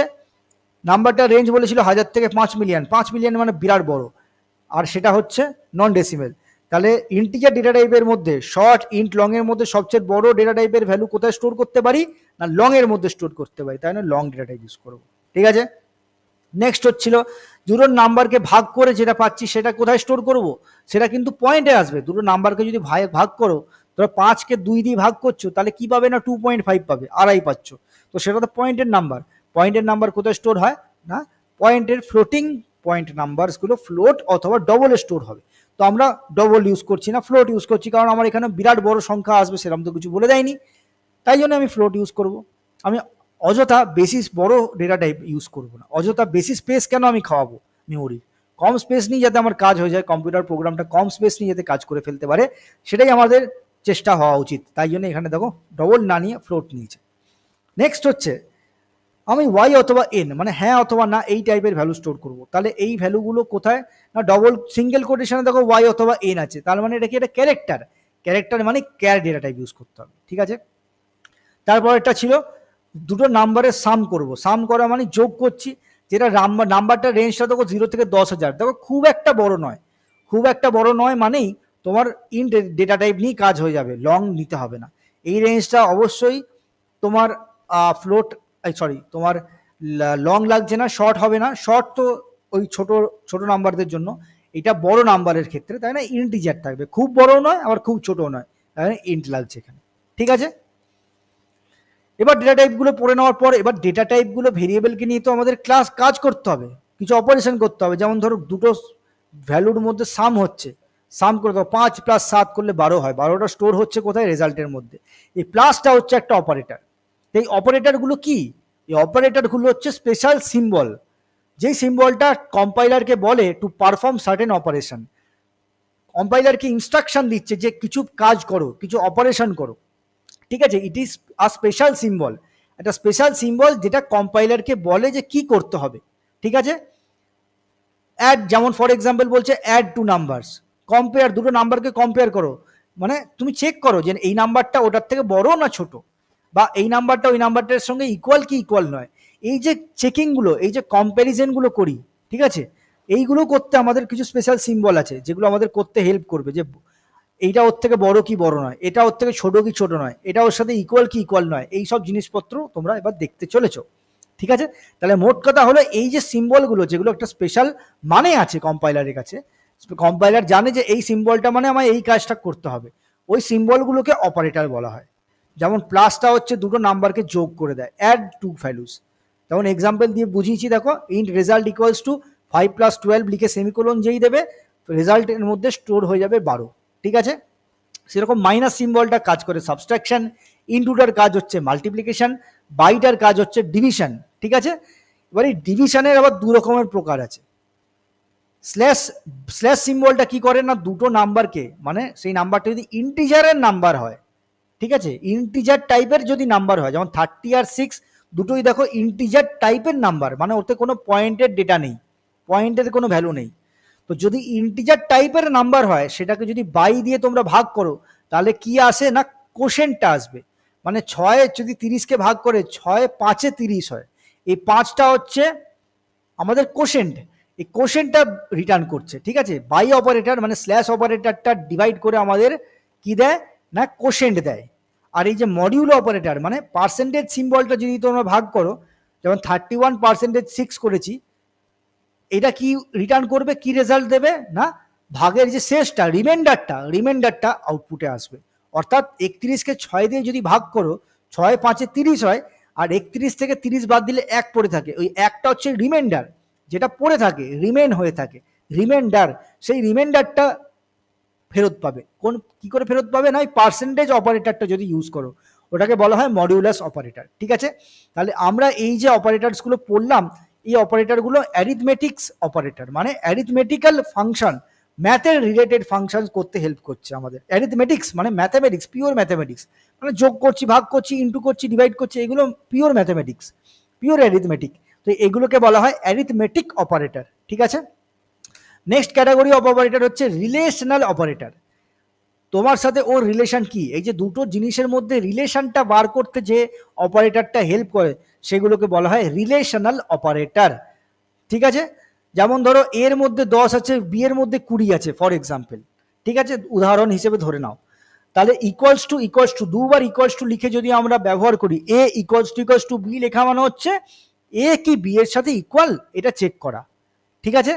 নাম্বারটা রেঞ্জ বলেছিল 1000 থেকে 5 মিলিয়ন, 5 মিলিয়ন মানে বিরাট বড়, আর সেটা হচ্ছে নন ডেসিমেল। তাহলে ইন্টিজার ডেটা টাইপের মধ্যে শর্ট, ইন্ট, লং এর মধ্যে সবচেয়ে বড় ডেটা টাইপের ভ্যালু কোথায় স্টোর করতে পারি না লং এর মধ্যে স্টোর করতে পারি, তাই না লং ডেটা টাইপ ইউজ করবো। ঠিক আছে, নেক্সট হচ্ছিল দুটো নাম্বারকে ভাগ করে যেটা পাচ্ছি সেটা কোথায় স্টোর করব, সেটা কিন্তু পয়েন্টে আসবে। দুটো নাম্বারকে যদি ভাগ করো, ধরো 5কে 2 দিয়ে ভাগ করছো, তাহলে কি পাবে না 2.5 পাবে, আড়াই পাচ্ছ। তো সেটা তো পয়েন্টের নাম্বার। পয়েন্টের নাম্বার কোথায় স্টোর হয় না, পয়েন্টের ফ্লোটিং পয়েন্ট নাম্বারসগুলো ফ্লোট অথবা ডবলে স্টোর হবে। তো আমরা ডবল ইউজ করছি না, ফ্লোট ইউজ করছি, কারণ আমার এখানে বিরাট বড় সংখ্যা আসবে সেরকম তো কিছু বলে দেয়নি, তাই জন্য আমি ফ্লোট ইউজ করব। আমি অযথা বেশি বড় ডেটা টাইপ ইউজ করব না, অযথা বেশি স্পেস কেন আমি খাওয়াবো মেমোরি, কম স্পেস নিয়ে যাতে আমার কাজ হয়ে যায়, কম্পিউটার প্রোগ্রামটা কম স্পেস নিয়ে যাতে কাজ করে ফেলতে পারে, সেটাই আমাদের চেষ্টা হওয়া উচিত। তাই জন্য এখানে দেখো ডবল না নিয়ে ফ্লোট নিয়েছে। নেক্সট হচ্ছে আমি ওয়াই অথবা এন মানে হ্যাঁ অথবা না এই টাইপের ভ্যালু স্টোর করব। তাহলে এই ভ্যালুগুলো কোথায় না, ডবল সিঙ্গেল কোটেশনে দেখো ওয়াই অথবা এন আছে, তার মানে এটা কি, এটা ক্যারেক্টার। ক্যারেক্টার মানে ক্যার ডেটা টাইপ ইউজ করতে হবে, ঠিক আছে। তারপর একটা ছিল দুটো নাম্বারের সাম করব, সাম করা মানে যোগ করছি, যেটা নাম্বারটা রেঞ্জটা দেখো 0 থেকে 10,000, দেখো খুব একটা বড় নয়, খুব একটা বড় নয় মানেই তোমার ইন্ট ডেটা টাইপ নিয়ে কাজ হয়ে যাবে, লং নিতে হবে না। এই রেঞ্জটা অবশ্যই তোমার ফ্লোট, সরি তোমার লং লাগছে না, শর্ট হবে না, শর্ট তো ওই ছোট ছোট নাম্বারদের জন্য, এটা বড় নাম্বারের ক্ষেত্রে, তাই না ইন্টিজার থাকবে, খুব বড় নয় আবার খুব ছোট নয়, তাই না ইন্ট লাগছে এখানে, ঠিক আছে। এবার ডেটা টাইপগুলো পড়ে নেওয়ার পর এবার ডেটা টাইপগুলো ভেরিয়েবলকে নিয়ে তো আমাদের ক্লাস কাজ করতে হবে, কিছু অপারেশন করতে হবে। যেমন ধরো দুটো ভ্যালুর মধ্যে সাম হচ্ছে, সাম করে দাও, 5 + 7 করলে 12 হয়, 12টা স্টোর হচ্ছে কোথায়, রেজাল্টের মধ্যে। এই প্লাসটা হচ্ছে একটা অপারেটর। এই অপারেটরগুলো কি, এই অপারেটরগুলো হচ্ছে স্পেশাল সিম্বল, যেই সিম্বলটা কম্পাইলারকে বলে টু পারফর্ম সার্টেন অপারেশন। কম্পাইলারকে ইনস্ট্রাকশন দিচ্ছে যে কিছু কাজ করো, কিছু অপারেশন করো, ঠিক আছে। It is a special symbol, একটা স্পেশাল সিম্বল যেটা কম্পাইলারকে বলে যে কি করতে হবে, ঠিক আছে। অ্যাড, যেমন ফর এক্সাম্পল বলছে অ্যাড টু নাম্বারস, কম্পেয়ার, দুটো নাম্বারকে কম্পেয়ার করো, মানে তুমি চেক করো যে এই নাম্বারটা ওটার থেকে বড় না ছোট, বা এই নাম্বারটা ওই নাম্বারটার সঙ্গে ইকুয়াল কি ইকুয়াল নয়। এই যে চেকিংগুলো, এই যে কম্প্যারিজনগুলো করি, ঠিক আছে, এইগুলো করতে আমাদের কিছু স্পেশাল সিম্বল আছে যেগুলো আমাদের করতে হেল্প করবে, যে এইটা ওর থেকে বড় কি বড় নয়, এটা ওর থেকে ছোট কি ছোট নয়, এটা ওর সাথে ইকুয়াল কি ইকুয়াল নয়, এই সব জিনিসপত্র তোমরা এবার দেখতে চলেছো, ঠিক আছে। তাহলে মোট কথা হলো এই যে সিম্বলগুলো, যেগুলো একটা স্পেশাল মানে আছে কম্পাইলারের কাছে, কম্পাইলার জানে যে এই সিম্বলটা মানে আমার এই কাজটা করতে হবে, ওই সিম্বলগুলোকে অপারেটর বলা হয়। যেমন প্লাসটা হচ্ছে দুটো নাম্বারকে যোগ করে দেয়, অ্যাড টু ভ্যালুস, যেমন এক্সাম্পল দিয়ে বুঝিয়েছি, দেখো ইন্ট রেজাল্ট ইকুয়ালস টু 5 + 12 লিখে সেমিকোলন যেই দেবে, রেজাল্টের মধ্যে স্টোর হয়ে যাবে 12, ঠিক আছে। সেরকম মাইনাস সিম্বলটা কাজ করে সাবস্ট্রাকশন, ইনটুটার কাজ হচ্ছে মাল্টিপ্লিকেশন, বাইটার কাজ হচ্ছে ডিভিশন, ঠিক আছে। এবার এই ডিভিশনের আবার দু রকমের প্রকার আছে। স্ল্যাশ, স্ল্যাশ সিম্বলটা কি করে না, দুটো নাম্বারকে, মানে সেই নাম্বারটা যদি ইন্টিজারের নাম্বার হয়, ঠিক আছে, ইন্টিজার টাইপের যদি নাম্বার হয়, যেমন 30 আর 6 দুটোই দেখো ইন্টিজার টাইপের নাম্বার, মানে ওতে কোনো পয়েন্টের ডেটা নেই, পয়েন্টের কোনো ভ্যালু নেই। তো যদি ইন্টিজার টাইপের নাম্বার হয়, সেটাকে যদি বাই দিয়ে তোমরা ভাগ করো, তাহলে কি আসে না কোশেন্টটা আসবে, মানে 6 যদি 30কে ভাগ করে 6 5 30 হয়, এই 5টা হচ্ছে আমাদের কোশেন্ট, এই কোশেন্টটা রিটার্ন করছে, ঠিক আছে। বাই অপারেটর মানে স্ল্যাশ অপারেটরটা ডিভাইড করে আমাদের কি দেয় না কোশেন্ট দেয়। আর এই যে মডিউলো অপারেটর মানে পার্সেন্টেজ সিম্বলটা যদি তোমরা ভাগ করো, যেমন 31% 6 করেছি, এটা কি রিটার্ন করবে, কি রেজাল্ট দেবে না ভাগের যে শেষটা রিমাইন্ডারটা আউটপুটে আসবে। অর্থাৎ 31কে 6 দিয়ে যদি ভাগ করো, 6 5 30 হয়, আর 31 থেকে 30 বাদ দিলে 1 পড়ে থাকে, ওই একটা হচ্ছে রিমাইন্ডার, যেটা পড়ে থাকে রিমেইন হয়ে থাকে, রিমাইন্ডার, সেই রিমাইন্ডারটা ফেরত পাবে। কোন কি করে ফেরত পাবে না, ওই পার্সেন্টেজ অপারেটরটা যদি ইউজ করো, ওটাকে বলা হয় মডিউলাস অপারেটর, ঠিক আছে। তাহলে আমরা এই যে অপারেটরসগুলো পড়লাম, এই অপারেটরগুলো অ্যারিথমেটিক্স অপারেটর, মানে অ্যারিথমেটিক্যাল ফাংশন, ম্যাথের রিলেটেড ফাংশন করতে হেল্প করছে আমাদের। অ্যারিথমেটিক্স মানে ম্যাথামেটিক্স, পিওর ম্যাথামেটিক্স, মানে যোগ করছি, ভাগ করছি, ইন্টু করছি, ডিভাইড করছি, এগুলো পিওর ম্যাথামেটিক্স, পিওর অ্যারিথমেটিক। তো এগুলোকে বলা হয় অ্যারিথমেটিক অপারেটর, ঠিক আছে। নেক্সট ক্যাটাগরি অফ অপারেটর হচ্ছে রিলেশনাল অপারেটর। তোমার সাথে ওর রিলেশন কি, এই যে দুটো জিনিসের মধ্যে রিলেশনটা বার করতে যে অপারেটরটা হেল্প করে, সেগুলোকে বলা হয় রিলেশনাল অপারেটর, ঠিক আছে। যেমন ধরো এর মধ্যে 10 আছে, বি এর মধ্যে 20 আছে ফর এক্সাম্পল, ঠিক আছে, উদাহরণ হিসেবে ধরে নাও। তাহলে ইকুয়ালস টু দুবার ইকুয়ালস টু লিখে যদি আমরা ব্যবহার করি, এ ইকুয়ালস টু বি লেখা মানে হচ্ছে এ কি বি এর সাথে ইকুয়াল, এটা চেক করা। ঠিক আছে,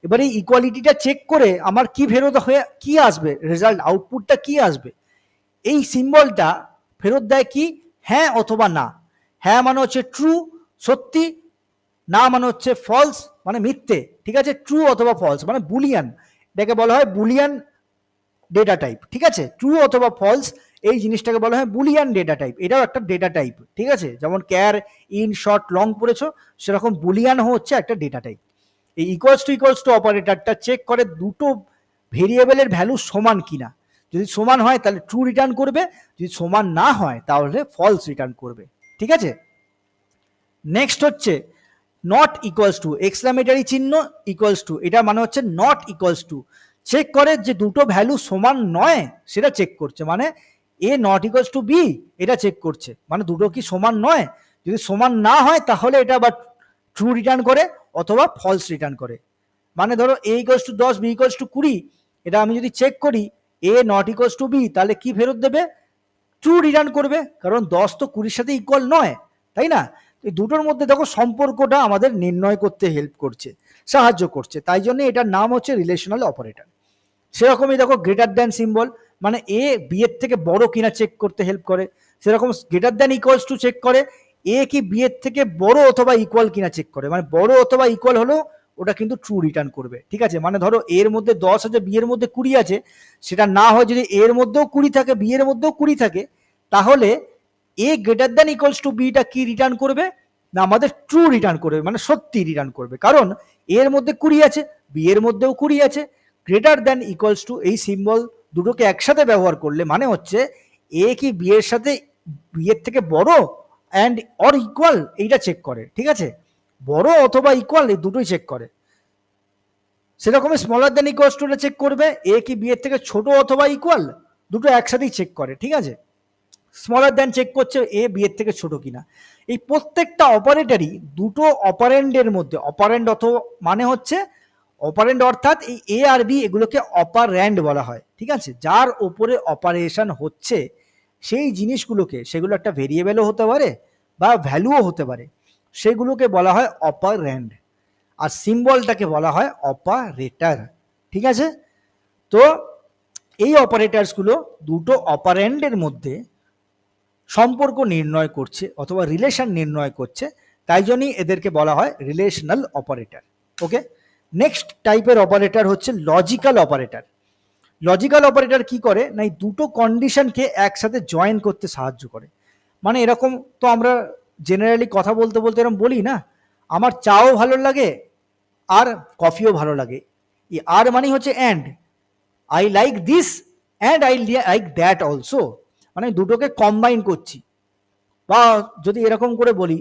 এবার এই ইকুয়ালিটিটা চেক করে আমার কি ফেরত হয়ে কি আসবে, রেজাল্ট আউটপুটটা কি আসবে, এই সিম্বলটা ফেরত দেয় কি হ্যাঁ অথবা না। হ্যাঁ মানে হচ্ছে ট্রু, সত্যি, না মানে হচ্ছে ফলস, মানে মিথ্যে। ঠিক আছে, ট্রু অথবা ফলস মানে বুলিয়ান, এটাকে বলা হয় বুলিয়ান ডেটা টাইপ। ঠিক আছে, ট্রু অথবা ফলস এই জিনিসটাকে বলা হয় বুলিয়ান ডেটা টাইপ, এটাও একটা ডেটা টাইপ। ঠিক আছে, যেমন ক্যার, ইন, শর্ট, লং পড়েছো, সেরকম বুলিয়ান হচ্ছে একটা ডেটা টাইপ। এই ইকুয়ালস টু অপারেটরটা চেক করে দুটো ভেরিয়েবলের ভ্যালু সমান কিনা, যদি সমান হয় তাহলে ট্রু রিটার্ন করবে, যদি সমান না হয় তাহলে ফলস রিটার্ন করবে। ঠিক আছে, নেক্সট হচ্ছে নট ইকুয়ালস টু, এক্সক্লামেটরি চিহ্ন ইকুয়ালস টু, এটা মানে হচ্ছে নট ইকুয়ালস টু, চেক করে যে দুটো ভ্যালু সমান নয় সেটা চেক করছে, মানে এ নট ইকুয়ালস টু বি এটা চেক করছে, মানে দুটো কি সমান নয়, যদি সমান না হয় তাহলে এটা আবার ট্রু রিটার্ন করে অথবা ফলস রিটার্ন করে। মানে ধরো A equals to 10, B equals to 20, এটা আমি যদি চেক করি A not equals to B, তাহলে কি ফেরত দেবে, ট্রু রিটার্ন করবে, কারণ 10 তো 20 সাথে ইকুয়াল নয়, তাই না। এই দুটোর মধ্যে দেখো সম্পর্কটা আমাদের নির্ণয় করতে হেল্প করছে, সাহায্য করছে, তাই জন্য এটার নাম হচ্ছে রিলেশনাল অপারেটর। সেরকমই দেখো গ্রেটার দ্যান সিম্বল, মানে এ বি এর থেকে বড় কিনা চেক করতে হেল্প করে, সেরকম greater than equals to check করে এ কি বি এর থেকে বড় অথবা ইকুয়াল কিনা চেক করে, মানে বড় অথবা ইকুয়াল হলো ওটা কিন্তু ট্রু রিটার্ন করবে। ঠিক আছে, মানে ধরো এর মধ্যে 10 আছে, বি এর মধ্যে 20 আছে, সেটা না হয় যদি এর মধ্যেও 20 থাকে বি এর মধ্যেও 20 থাকে, তাহলে A greater than equals to বিটা কি রিটার্ন করবে না, আমাদের ট্রু রিটার্ন করবে, মানে সত্যি রিটার্ন করবে, কারণ এর মধ্যে 20 আছে বি এর মধ্যেও 20 আছে। গ্রেটার দ্যান ইকুয়ালস টু এই সিম্বল দুটোকে একসাথে ব্যবহার করলে মানে হচ্ছে এ কি বি এর সাথে বি এর থেকে বড় অ্যান্ড অর ইকুয়াল, এইটা চেক করে। ঠিক আছে, বড় অথবা ইকুয়াল এই দুটোই চেক করে। সেরকম smaller than equals to check করবে এ কি বি এর থেকে ছোট অথবা ইকুয়াল, দুটো একসাথেই চেক করে। ঠিক আছে, স্মলার দ্যান চেক করছে এ বি এর থেকে ছোট কিনা। এই প্রত্যেকটা অপারেটরই দুটো অপারেন্ডের মধ্যে, অপারেন্ড অথবা মানে হচ্ছে অপারেন্ড অর্থাৎ এই এ আর বি এগুলোকে অপারেন্ড বলা হয়। ঠিক আছে, যার ওপরে অপারেশন হচ্ছে সেই জিনিসগুলোকে, সেগুলো একটা ভেরিয়েবলও হতে পারে বা ভ্যালুও হতে পারে, সেগুলোকে বলা হয় অপারেন্ড, আর সিম্বলটাকে বলা হয় অপারেটর। ঠিক আছে, তো এই অপারেটরসগুলো দুটো অপারেন্ডের মধ্যে সম্পর্ক নির্ণয় করছে অথবা রিলেশন নির্ণয় করছে, তাই জন্যই এদেরকে বলা হয় রিলেশনাল অপারেটর। ওকে, নেক্সট টাইপের অপারেটর হচ্ছে লজিক্যাল অপারেটর। লজিক্যাল অপারেটর কি করে না, এই দুটো কন্ডিশনকে একসাথে জয়েন করতে সাহায্য করে। মানে এরকম তো আমরা জেনারেলি কথা বলতে বলতে এরকম বলি না, আমার চাও ভালো লাগে আর কফিও ভালো লাগে, এই আর মানে হচ্ছে and, I like this and I like that also, মানে দুটোকে কম্বাইন করছি। বা যদি এরকম করে বলি,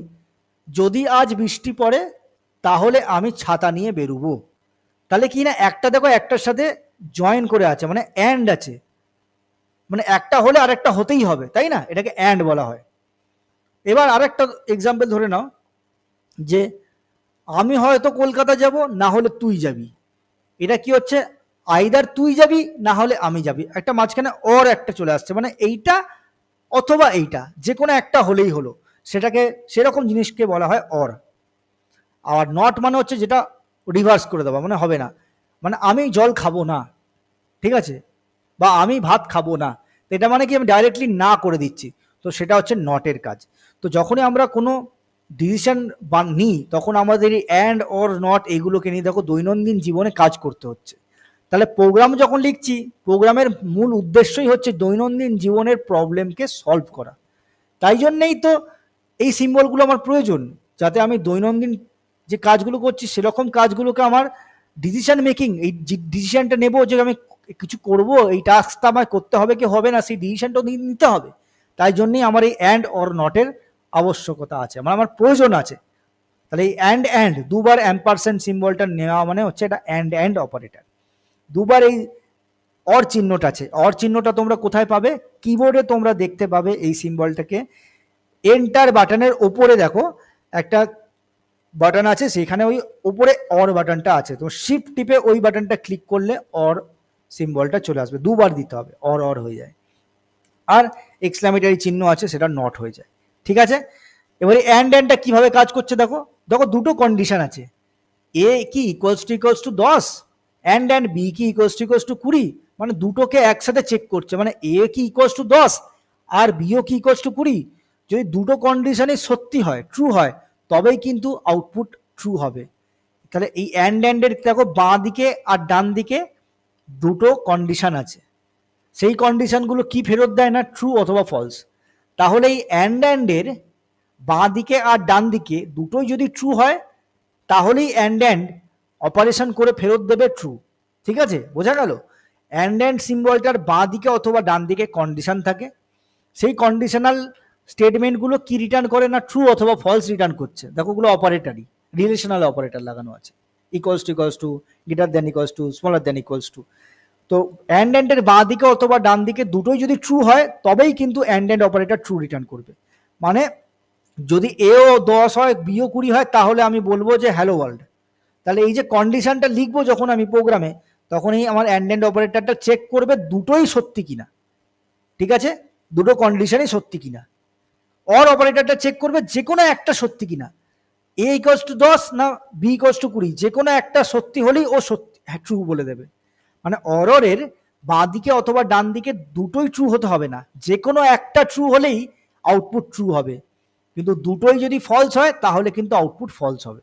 যদি আজ বৃষ্টি পড়ে তাহলে আমি ছাতা নিয়ে বেরোবো, তাহলে কি না একটা দেখো একটার সাথে জয়েন করে আছে, মানে অ্যান্ড আছে, মানে একটা হলে আরেকটা হতেই হবে, তাই না, এটাকে অ্যান্ড বলা হয়। এবার আরেকটা এক্সাম্পল ধরে নাও যে আমি হয়তো কলকাতা যাব না হলে তুই যাবি, এটা কি হচ্ছে আইদার তুই যাবি না হলে আমি যাবি, একটা মাঝখানে অর একটা চলে আসছে, মানে এইটা অথবা এইটা যে কোনো একটা হলেই হলো, সেটাকে সেরকম জিনিসকে বলা হয় অর। আর নট মানে হচ্ছে যেটা রিভার্স করে দেওয়া, মানে হবে না, মানে আমি জল খাবো না, ঠিক আছে, বা আমি ভাত খাবো না, এটা মানে কি আমি ডাইরেক্টলি না করে দিচ্ছি, তো সেটা হচ্ছে নটের কাজ। তো যখনই আমরা কোনো ডিসিশন নিই তখন আমাদের এই অ্যান্ড অর নট এইগুলোকে নিয়ে দেখো দৈনন্দিন জীবনে কাজ করতে হচ্ছে। তাহলে প্রোগ্রাম যখন লিখছি, প্রোগ্রামের মূল উদ্দেশ্যই হচ্ছে দৈনন্দিন জীবনের প্রবলেমকে সলভ করা, তাই জন্যেই তো এই সিম্বলগুলো আমার প্রয়োজন, যাতে আমি দৈনন্দিন যে কাজগুলো করছি সেরকম কাজগুলোকে আমার ডিসিশন মেকিং, এই ডিসিশনটা নেবো যে আমি কিছু করব, এই টাস্কটা আমায় করতে হবে কি হবে না, সেই ডিসিশনটা নিতে হবে, তাই জন্যই আমার এই অ্যান্ড অর নটের আবশ্যকতা আছে, মানে আমার প্রয়োজন আছে। তাহলে এই অ্যান্ড দুবার অ্যাম্পারসেন্ট সিম্বলটা নেওয়া মানে হচ্ছে এটা অ্যান্ড অপারেটর। দুবার এই অর চিহ্নটা আছে, অর চিহ্নটা তোমরা কোথায় পাবে, কিবোর্ডে তোমরা দেখতে পাবে এই সিম্বলটাকে এন্টার বাটনের ওপরে দেখো একটা বাটন আছে, সেখানে ওই উপরে অর বাটনটা আছে, তো শিফট টিপে ওই বাটনটা ক্লিক করলে অর সিম্বলটা চলে আসবে, দুবার দিতে হবে, অর অর হয়ে যায়। আর এক্সক্লামেটরি চিহ্ন আছে সেটা নট হয়ে যায়। ঠিক আছে, এবারে অ্যান্ডটা কিভাবে কাজ করছে দেখো, দেখো দুটো কন্ডিশন আছে, এ কি ইকুয়ালস টু 10 অ্যান্ড বি কি ইকুয়ালস টু 20, মানে দুটোকে একসাথে চেক করছে, মানে এ কি ইকুয়ালস টু 10 আর বিও কি ইকুয়ালস টু 20। যদি দুটো কন্ডিশনই সত্যি হয়, ট্রু হয়, তবেই কিন্তু আউটপুট ট্রু হবে। তাহলে এই অ্যান্ড এর দেখো বাঁ দিকে আর ডান দিকে দুটো কন্ডিশন আছে, সেই কন্ডিশনগুলো কি ফেরত দেয় না, ট্রু অথবা ফলস। তাহলে এই অ্যান্ড এর বাঁ দিকে আর ডান দিকে দুটোই যদি ট্রু হয়, তাহলেই অ্যান্ড অপারেশন করে ফেরত দেবে ট্রু। ঠিক আছে, বোঝা গেল? অ্যান্ড সিম্বলটার বাঁ দিকে অথবা ডান দিকে কন্ডিশন থাকে, সেই কন্ডিশনাল স্টেটমেন্টগুলো কি রিটার্ন করে না, ট্রু অথবা ফলস রিটার্ন করছে। দেখো ওগুলো অপারেটারই, রিলেশনাল অপারেটর লাগানো আছে, equals to, greater than equals two, smaller than equals two. তো অ্যান্ড এর বাঁ দিকে অথবা ডান দিকে দুটোই যদি ট্রু হয়, তবেই কিন্তু অ্যান্ড অপারেটর ট্রু রিটার্ন করবে। মানে যদি এও 10 হয় বিও 20 হয়, তাহলে আমি বলবো যে হ্যালো ওয়ার্ল্ড। তাহলে এই যে কন্ডিশনটা লিখবো যখন আমি প্রোগ্রামে, তখনই আমার অ্যান্ড অপারেটরটা চেক করবে দুটোই সত্যি কিনা। ঠিক আছে, দুটো কন্ডিশনই সত্যি কিনা। অর অপারেটরটা চেক করবে যে কোনো একটা সত্যি কিনা, এ ইকুয়ালস টু 10 না বি ইকুয়ালস টু 20, যে কোনো একটা সত্যি হলেই ও সত্যি ট্রু বলে দেবে। মানে অরের বাঁ দিকে অথবা ডান দিকে দুটোই ট্রু হতে হবে না, যে কোনো একটা ট্রু হলেই আউটপুট ট্রু হবে। কিন্তু দুটোই যদি ফলস হয়, তাহলে কিন্তু আউটপুট ফলস হবে।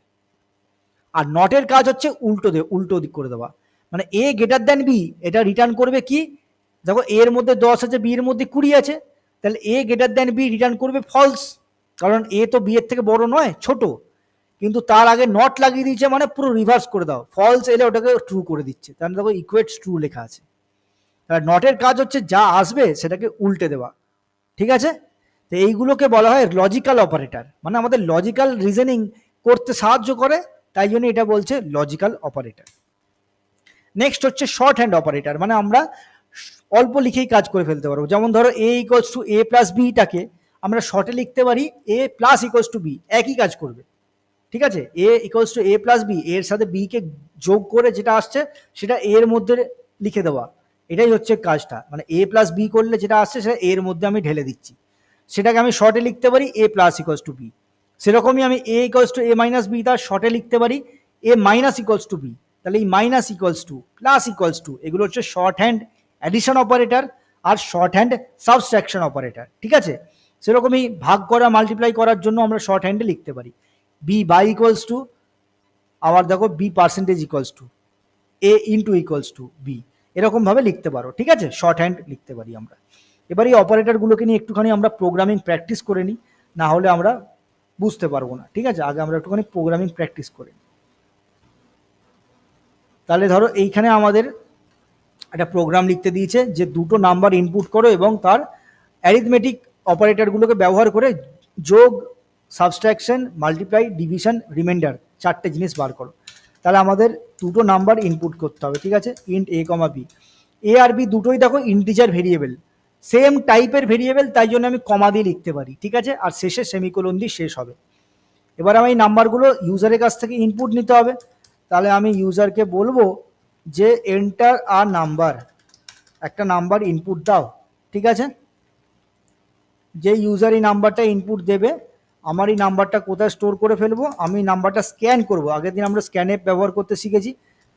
আর নটের কাজ হচ্ছে উল্টো দিক করে দেওয়া, মানে এ গ্রেটার দ্যান বি, এটা রিটার্ন করবে কি, দেখো এর মধ্যে 10 আছে, বি এর মধ্যে 20 আছে, তাহলে A greater than B return করবে ফলস, কারণ এ তো বি এর থেকে বড় নয়, ছোট। কিন্তু তার আগে নট লাগিয়ে দিয়েছে, মানে পুরো রিভার্স করে দাও, ফলস এলে ওটাকে ট্রু করে দিচ্ছে, তাহলে দেখো ইকুয়েটস ট্রু লেখা আছে। তাহলে নটের কাজ হচ্ছে যা আসবে সেটাকে উল্টে দেওয়া। ঠিক আছে, তো এইগুলোকে বলা হয় লজিক্যাল অপারেটর, মানে আমাদের লজিক্যাল রিজনিং করতে সাহায্য করে, তাই জন্য এটা বলছে লজিক্যাল অপারেটর। নেক্সট হচ্ছে শর্ট হ্যান্ড অপারেটর, মানে আমরা অল্প লিখেই কাজ করে ফেলতে পারবো। যেমন ধরো A equals to A plus বিটাকে আমরা শর্টে লিখতে পারি A plus equals to B, একই কাজ করবে। ঠিক আছে, A equals to A plus B, এর সাথে বি কে যোগ করে যেটা আসছে সেটা এর মধ্যে লিখে দেওয়া, এটাই হচ্ছে কাজটা। মানে এ প্লাস বি করলে যেটা আসছে সেটা এর মধ্যে আমি ঢেলে দিচ্ছি, সেটাকে আমি শর্টে লিখতে পারি A plus equals to B. সেরকমই আমি A equals to A minus B তার শর্টে লিখতে পারি A minus equals to B. তাহলে এই minus equals to, plus equals to, এগুলো হচ্ছে শর্ট হ্যান্ড অ্যাডিশন অপারেটর আর শর্ট হ্যান্ড সাবস্ট্রাকশন অপারেটর। ঠিক আছে, সেরকমই ভাগ করা মাল্টিপ্লাই করার জন্য আমরা শর্ট হ্যান্ডে লিখতে পারি বি বাই ইকুয়ালস টু, আবার দেখো B percentage equals to A into equals to B, এরকমভাবে লিখতে পারো। ঠিক আছে, শর্ট হ্যান্ড লিখতে পারি আমরা। এবার এই অপারেটরগুলোকে নিয়ে একটুখানি আমরা প্রোগ্রামিং প্র্যাকটিস করে নিই, না হলে আমরা বুঝতে পারবো না। ঠিক আছে, আগে আমরা একটুখানি প্রোগ্রামিং প্র্যাকটিস করে নিই। তাহলে ধরো এইখানে আমাদের একটা প্রোগ্রাম লিখতে দিয়েছে যে দুটো নাম্বার ইনপুট করো এবং তার অ্যারিথমেটিক অপারেটরগুলোকে ব্যবহার করে যোগ, সাবস্ট্রাকশন, মাল্টিপ্লাই, ডিভিশন, রিমাইন্ডার, চারটে জিনিস বার করো। তাহলে আমাদের দুটো নাম্বার ইনপুট করতে হবে। ঠিক আছে, ইন্ট এ কমা বি, এ আর বি দুটোই দেখো ইন্টিজার ভেরিয়েবল, সেম টাইপের ভেরিয়েবল, তাই জন্য আমি কমা দিয়ে লিখতে পারি। ঠিক আছে, আর শেষে সেমিকোলন দিয়ে শেষ হবে। এবার আমি এই নাম্বারগুলো ইউজারের কাছ থেকে ইনপুট নিতে হবে। তাহলে আমি ইউজারকে বলবো যে এন্টার আ নাম্বার, একটা নাম্বার ইনপুট দাও। ঠিক আছে, যে ইউজার এই নাম্বারটা ইনপুট দেবে, আমার এই নাম্বারটা কোথায় স্টোর করে ফেলবো, আমি নাম্বারটা স্ক্যান করব। আগের দিন আমরা স্ক্যান অ্যাপ ব্যবহার করতে শিখেছি,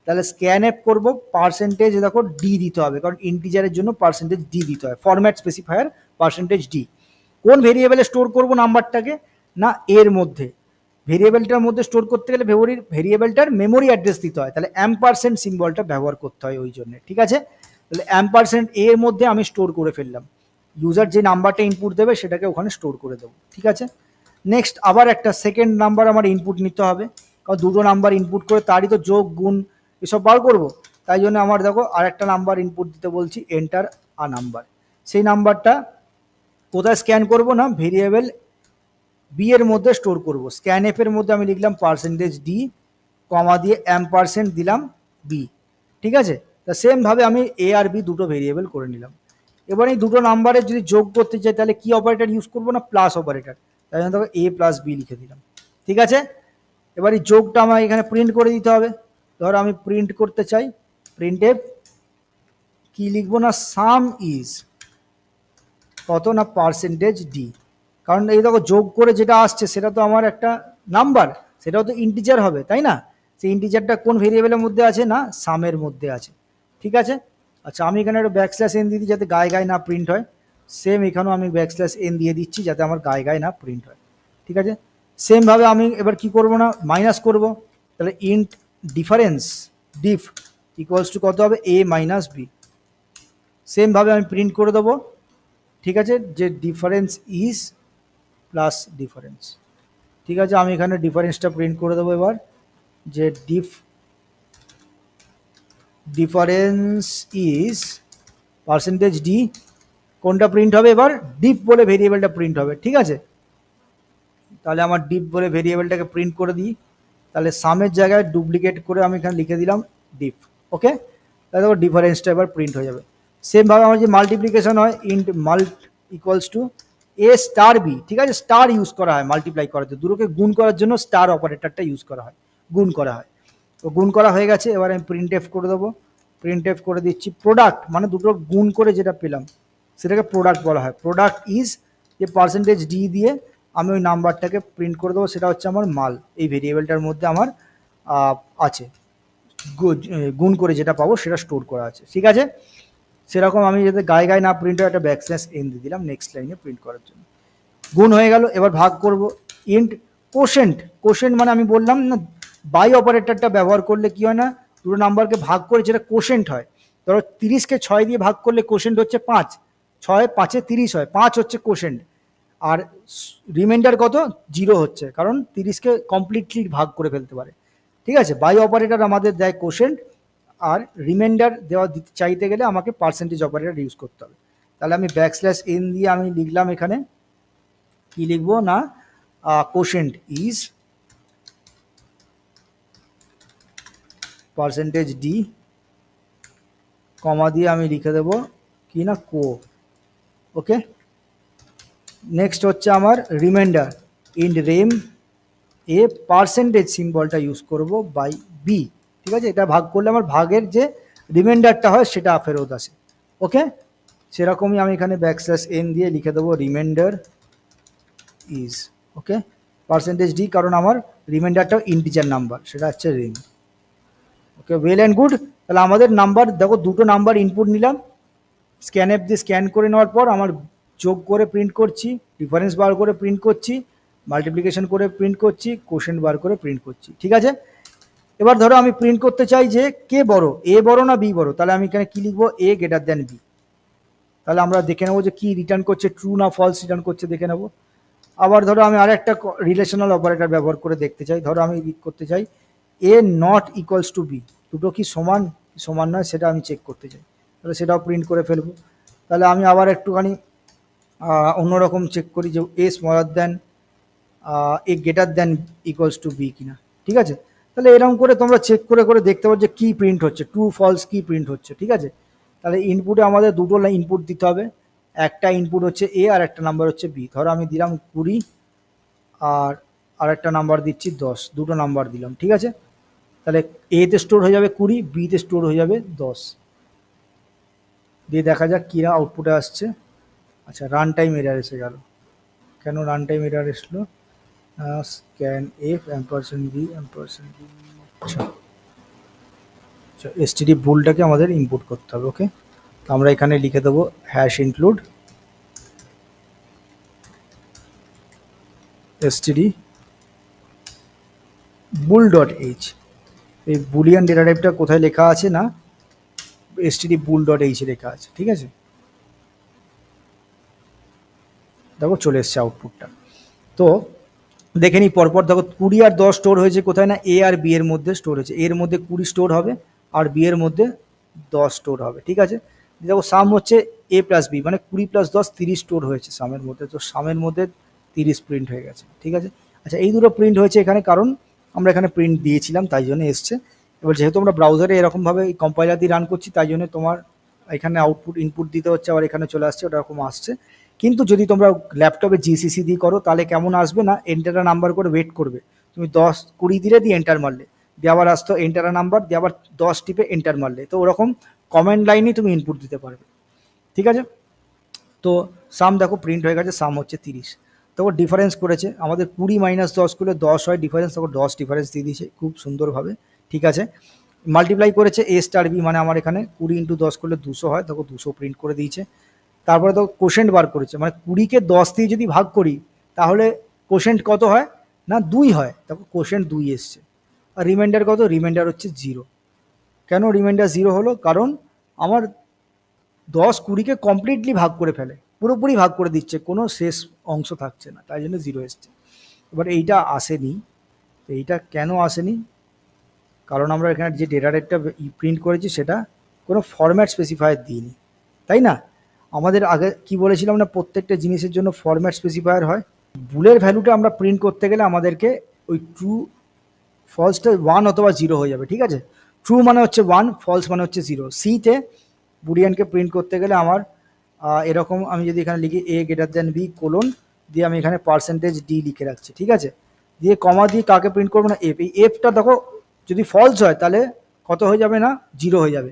তাহলে স্ক্যান অ্যাপ করবো, পার্সেন্টেজ দেখো ডি দিতে হবে, কারণ ইন্টিজারের জন্য পার্সেন্টেজ ডি দিতে হয়, ফরম্যাট স্পেসিফায়ার পার্সেন্টেজ ডি। কোন ভেরিয়েবলে স্টোর করব নাম্বারটাকে, না এর মধ্যে, ভেরিয়েবলটার মধ্যে স্টোর করতে গেলে ভেরিয়েবলটার মেমোরি অ্যাড্রেস দিতে হয়, তাহলে অ্যাম্পারসেন্ট সিম্বলটা ব্যবহার করতে হয় ওই জন্য। ঠিক আছে, তাহলে অ্যাম্পারসেন্ট এর মধ্যে আমি স্টোর করে ফেললাম, ইউজার যে নাম্বারটা ইনপুট দেবে সেটাকে ওখানে স্টোর করে দেবো। ঠিক আছে, নেক্সট আবার একটা সেকেন্ড নাম্বার আমার ইনপুট নিতে হবে, কারণ দুটো নাম্বার ইনপুট করে তারই তো যোগ, গুণ এসব বার করবো, তাই জন্য আমার দেখো আর একটা নাম্বার ইনপুট দিতে বলছি, এন্টার আ নাম্বার। সেই নাম্বারটা কোথায় স্ক্যান করব, না ভেরিয়েবল বি এর মধ্যে স্টোর করব। স্ক্যান এফ এর মধ্যে আমি লিখলাম পার্সেন্টেজ ডি, কমা দিয়ে অ্যাম্পারসেন্ট দিলাম বি। ঠিক আছে, তা সেমভাবে আমি এ আর বি দুটো ভেরিয়েবল করে নিলাম। এবার এই দুটো নাম্বারের যদি যোগ করতে চাই, তাহলে কি অপারেটর ইউজ করবো, না প্লাস অপারেটর, তাই জন্য দেখো এ প্লাস বি লিখে দিলাম। ঠিক আছে, এবার এই যোগটা আমার এখানে প্রিন্ট করে দিতে হবে। ধরো আমি প্রিন্ট করতে চাই, প্রিন্ট এফ কি লিখবো, না সাম ইজ কত, না পার্সেন্টেজ ডি, কারণ এই দেখো যোগ করে যেটা আসছে সেটা তো আমার একটা নাম্বার, সেটাও তো ইন্টিজার হবে, তাই না? সেই ইন্টিজারটা কোন ভেরিয়েবলের মধ্যে আছে না, সামের মধ্যে আছে। ঠিক আছে, আচ্ছা আমি এখানে একটা ব্যাকস্ল্যাশ এন দিয়ে দিই যাতে গায়ে গায়ে না প্রিন্ট হয়। সেম এখানেও আমি ব্যাকস্ল্যাশ এন দিয়ে দিচ্ছি যাতে আমার গায়ে গায়ে না প্রিন্ট হয়। ঠিক আছে, সেমভাবে আমি এবার কি করব না, মাইনাস করব। তাহলে ইন্ট ডিফারেন্স ডিফ ইকুয়ালস টু কত হবে, এ মাইনাস বি। সেমভাবে আমি প্রিন্ট করে দেবো। ঠিক আছে, যে ডিফারেন্স ইজ প্লাস ডিফারেন্স। ঠিক আছে, আমি এখানে ডিফারেন্সটা প্রিন্ট করে দেবো এবার, যে ডিফারেন্স ইজ পার্সেন্টেজ ডি। কোনটা প্রিন্ট হবে এবার, ডিফ বলে ভেরিয়েবলটা প্রিন্ট হবে। ঠিক আছে, তাহলে আমার ডিফ বলে ভেরিয়েবলটাকে প্রিন্ট করে দিই। তাহলে সামের জায়গায় ডুপ্লিকেট করে আমি এখানে লিখে দিলাম ডিফ। ওকে, তাহলে দেখো ডিফারেন্সটা এবার প্রিন্ট হয়ে যাবে। সেমভাবে আমার যে মাল্টিপ্লিকেশন হয়, int mult equals to A star B. ঠিক আছে, স্টার ইউজ করা হয় মাল্টিপ্লাই করার জন্য, দুটোকে গুণ করার জন্য স্টার অপারেটরটা ইউজ করা হয়, গুণ করা হয়। তো গুণ করা হয়ে গেছে, এবার আমি প্রিন্ট এফ করে দেবো। প্রিন্ট এফ করে দিচ্ছি প্রোডাক্ট, মানে দুটো গুণ করে যেটা পেলাম সেটাকে প্রোডাক্ট বলা হয়। প্রোডাক্ট ইজ যে পার্সেন্টেজ ডি দিয়ে আমি ওই নাম্বারটাকে প্রিন্ট করে দেবো, সেটা হচ্ছে আমার মাল। এই ভেরিয়েবলটার মধ্যে আমার আছে, গুণ করে যেটা পাবো সেটা স্টোর করা আছে। ঠিক আছে, সেরকম আমি যাতে গায়ে গায়ে না প্রিন্ট হয় একটা ব্যাকস্ল্যাশ এন দিয়ে দিলাম নেক্সট লাইনে প্রিন্ট করার জন্য। গুণ হয়ে গেল, এবার ভাগ করব। ইন্ট কোশেন্ট, কোশেন্ট মানে আমি বললাম না বাই অপারেটরটা ব্যবহার করলে কি হয় না, দুটো নাম্বারকে ভাগ করে যেটা কোশেন্ট হয়। ধরো 30কে 6 দিয়ে ভাগ করলে কোশেন্ট হচ্ছে 5, 6 5 30 হয়, 5 হচ্ছে কোশেন্ট। আর রিমাইন্ডার কত, 0 হচ্ছে, কারণ 30কে কমপ্লিটলি ভাগ করে ফেলতে পারে। ঠিক আছে, বাই অপারেটর আমাদের দেয় কোশেন্ট, আর রিমাইন্ডার দেওয়া চাইতে গেলে আমাকে পার্সেন্টেজ অপারেটর ইউজ করতে হবে। তাহলে আমি ব্যাকস্ল্যাশ এন দিয়ে আমি লিখলাম এখানে, কি লিখবো না, কোশেন্ট ইজ পার্সেন্টেজ ডি, কমা দিয়ে আমি লিখে দেবো কি না কো। ওকে, নেক্সট হচ্ছে আমার রিমাইন্ডার, ইন্ট রেম এ পার্সেন্টেজ সিম্বলটা ইউজ করব বাই বি। ঠিক আছে, এটা ভাগ করলে আমার ভাগের যে রিমাইন্ডারটা হয় সেটা ফেরত আসে। ওকে, সেরকমই আমি এখানে ব্যাকস্ল্যাশ এন দিয়ে লিখে দেবো reminder is, okay, percentage D, কারণ আমার রিমাইন্ডারটাও ইন্টিজার নাম্বার, সেটা হচ্ছে রিম। ওকে, ওয়েল অ্যান্ড গুড। তাহলে আমাদের নাম্বার দেখো, দুটো নাম্বার ইনপুট নিলাম, স্ক্যান অ্যাপ দিয়ে স্ক্যান করে নেওয়ার পর আমার যোগ করে প্রিন্ট করছি, ডিফারেন্স বার করে প্রিন্ট করছি, মাল্টিপ্লিকেশন করে প্রিন্ট করছি, কোশেন্ট বার করে প্রিন্ট করছি। ঠিক আছে, এবার ধরো আমি প্রিন্ট করতে চাই যে কে বড়, এ বড় না বি বড়। তাহলে আমি এখানে কি লিখবো, এ গ্রেটার দ্যান বি। তাহলে আমরা দেখে নেবো যে কি রিটার্ন করছে, ট্রু না ফলস রিটার্ন করছে দেখে নেবো। আবার ধরো আমি আরেকটা রিলেশনাল অপারেটর ব্যবহার করে দেখতে চাই, ধরো আমি করতে চাই এ নট ইকুয়ালস টু বি, দুটো কি সমান, সমান নয় সেটা আমি চেক করতে চাই, তাহলে সেটাও প্রিন্ট করে ফেলবো। তাহলে আমি আবার একটুখানি অন্যরকম চেক করি যে A smaller than A greater than equals to B কিনা। ঠিক আছে, তাহলে এরকম করে তোমরা চেক করে করে দেখতে পারো যে কী প্রিন্ট হচ্ছে, ট্রু ফলস কী প্রিন্ট হচ্ছে। ঠিক আছে, তাহলে ইনপুটে আমাদের দুটো ইনপুট দিতে হবে, একটা ইনপুট হচ্ছে এ আর একটা নাম্বার হচ্ছে বি। ধরো আমি দিলাম 20 আর একটা নাম্বার দিচ্ছি 10, দুটো নাম্বার দিলাম। ঠিক আছে, তাহলে এতে স্টোর হয়ে যাবে 20, বিতে স্টোর হয়ে যাবে 10। দিয়ে দেখা যাক কী আউটপুটে আসছে। আচ্ছা, রান টাইম এরার এসে গেল, কেন রান টাইম এরার এসলো, scanf ampersand B ampersand B. আচ্ছা আচ্ছা, এসটিডি বুলটাকে আমাদের ইনপুট করতে হবে। ওকে, তো আমরা এখানে লিখে দেবো হ্যাশ ইনক্লুড এসটিডি বুল ডট এইচ। এই বুলিয়ান ডেটা টাইপটা কোথায় লেখা আছে না, এসটিডি বুল ডট এইচ লেখা আছে। ঠিক আছে, দেখো চলে এসছে আউটপুটটা। তো দেখে নিই পরপর, দেখো 20 আর 10 স্টোর হয়েছে কোথায় না, এ আর বি এর মধ্যে স্টোর হয়েছে। এর মধ্যে 20 স্টোর হবে আর বি এর মধ্যে 10 স্টোর হবে। ঠিক আছে, দেখো সাম হচ্ছে এ প্লাস বি, মানে 20 + 10 30 স্টোর হয়েছে সামের মধ্যে, তো সামের মধ্যে 30 প্রিন্ট হয়ে গেছে। ঠিক আছে, আচ্ছা এই দুটো প্রিন্ট হয়েছে এখানে, কারণ আমরা এখানে প্রিন্ট দিয়েছিলাম তাই জন্য এসছে। এবার যেহেতু আমরা ব্রাউজারে এরকমভাবে কম্পাইলার দিয়ে রান করছি তাই জন্য তোমার এখানে আউটপুট ইনপুট দিতে হচ্ছে, আবার এখানে চলে আসছে, ওরকম আসছে। কিন্তু যদি তোমরা ল্যাপটপে জিসিসি দিয়ে করো তাহলে কেমন আসবে না, এন্টার নাম্বার করে ওয়েট করবে, তুমি 10 20 দিলে দিয়ে এন্টার মারলে, দিয়ে আবার আসতো এন্টার নাম্বার, দিয়ে আবার 10 টিপে এন্টার মারলে, তো ওরকম কমেন্ট লাইনেই তুমি ইনপুট দিতে পারবে। ঠিক আছে, তো সাম দেখো প্রিন্ট হয়ে গেছে, সাম হচ্ছে 30। তখন ডিফারেন্স করেছে, আমাদের 20 মাইনাস 10 করলে 10 হয় ডিফারেন্স, তখন 10 ডিফারেন্স দিয়ে দিয়েছে খুব সুন্দরভাবে। ঠিক আছে, মাল্টিপ্লাই করেছে এ স্টার বি, মানে আমার এখানে 20 ইন্টু 10 করলে 200 হয়, তখন 200 প্রিন্ট করে দিয়েছে। তারপরে তো কোশেন্ট বার করেছে, মানে 20কে 10 দিয়ে যদি ভাগ করি তাহলে কোশেন্ট কত হয় না 2 হয়, তখন কোশেন্ট 2 এসছে। আর রিমাইন্ডার কত, রিমাইন্ডার হচ্ছে 0। কেন রিমাইন্ডার 0 হলো, কারণ আমার 10 20কে কমপ্লিটলি ভাগ করে ফেলে, পুরোপুরি ভাগ করে দিচ্ছে, কোনো শেষ অংশ থাকছে না, তাই জন্য 0 এসছে। এবার এইটা আসেনি, এইটা কেন আসেনি, কারণ আমরা এখানে যে ডেটা রেটটা প্রিন্ট করেছি সেটা কোনো ফরম্যাট স্পেসিফায়ার দিইনি, তাই না? আমাদের আগে কি বলেছিলাম না, প্রত্যেকটা জিনিসের জন্য ফরম্যাট স্পেসিফায়ার হয়। বুলের ভ্যালুটা আমরা প্রিন্ট করতে গেলে আমাদেরকে ওই ট্রু ফলসটা 1 অথবা 0 হয়ে যাবে। ঠিক আছে, ট্রু মানে হচ্ছে 1, ফলস মানে হচ্ছে 0। সিতে বুলিয়ানকে প্রিন্ট করতে গেলে আমার এরকম, আমি যদি এখানে লিখি এ গ্রেটার দেন বি কোলন দিয়ে আমি এখানে পার্সেন্টেজ ডি লিখে রাখছি। ঠিক আছে, দিয়ে কমা দিয়ে কাকে প্রিন্ট করবো না এফ। এই এফটা দেখো যদি ফলস হয় তাহলে কত হয়ে যাবে না 0 হয়ে যাবে,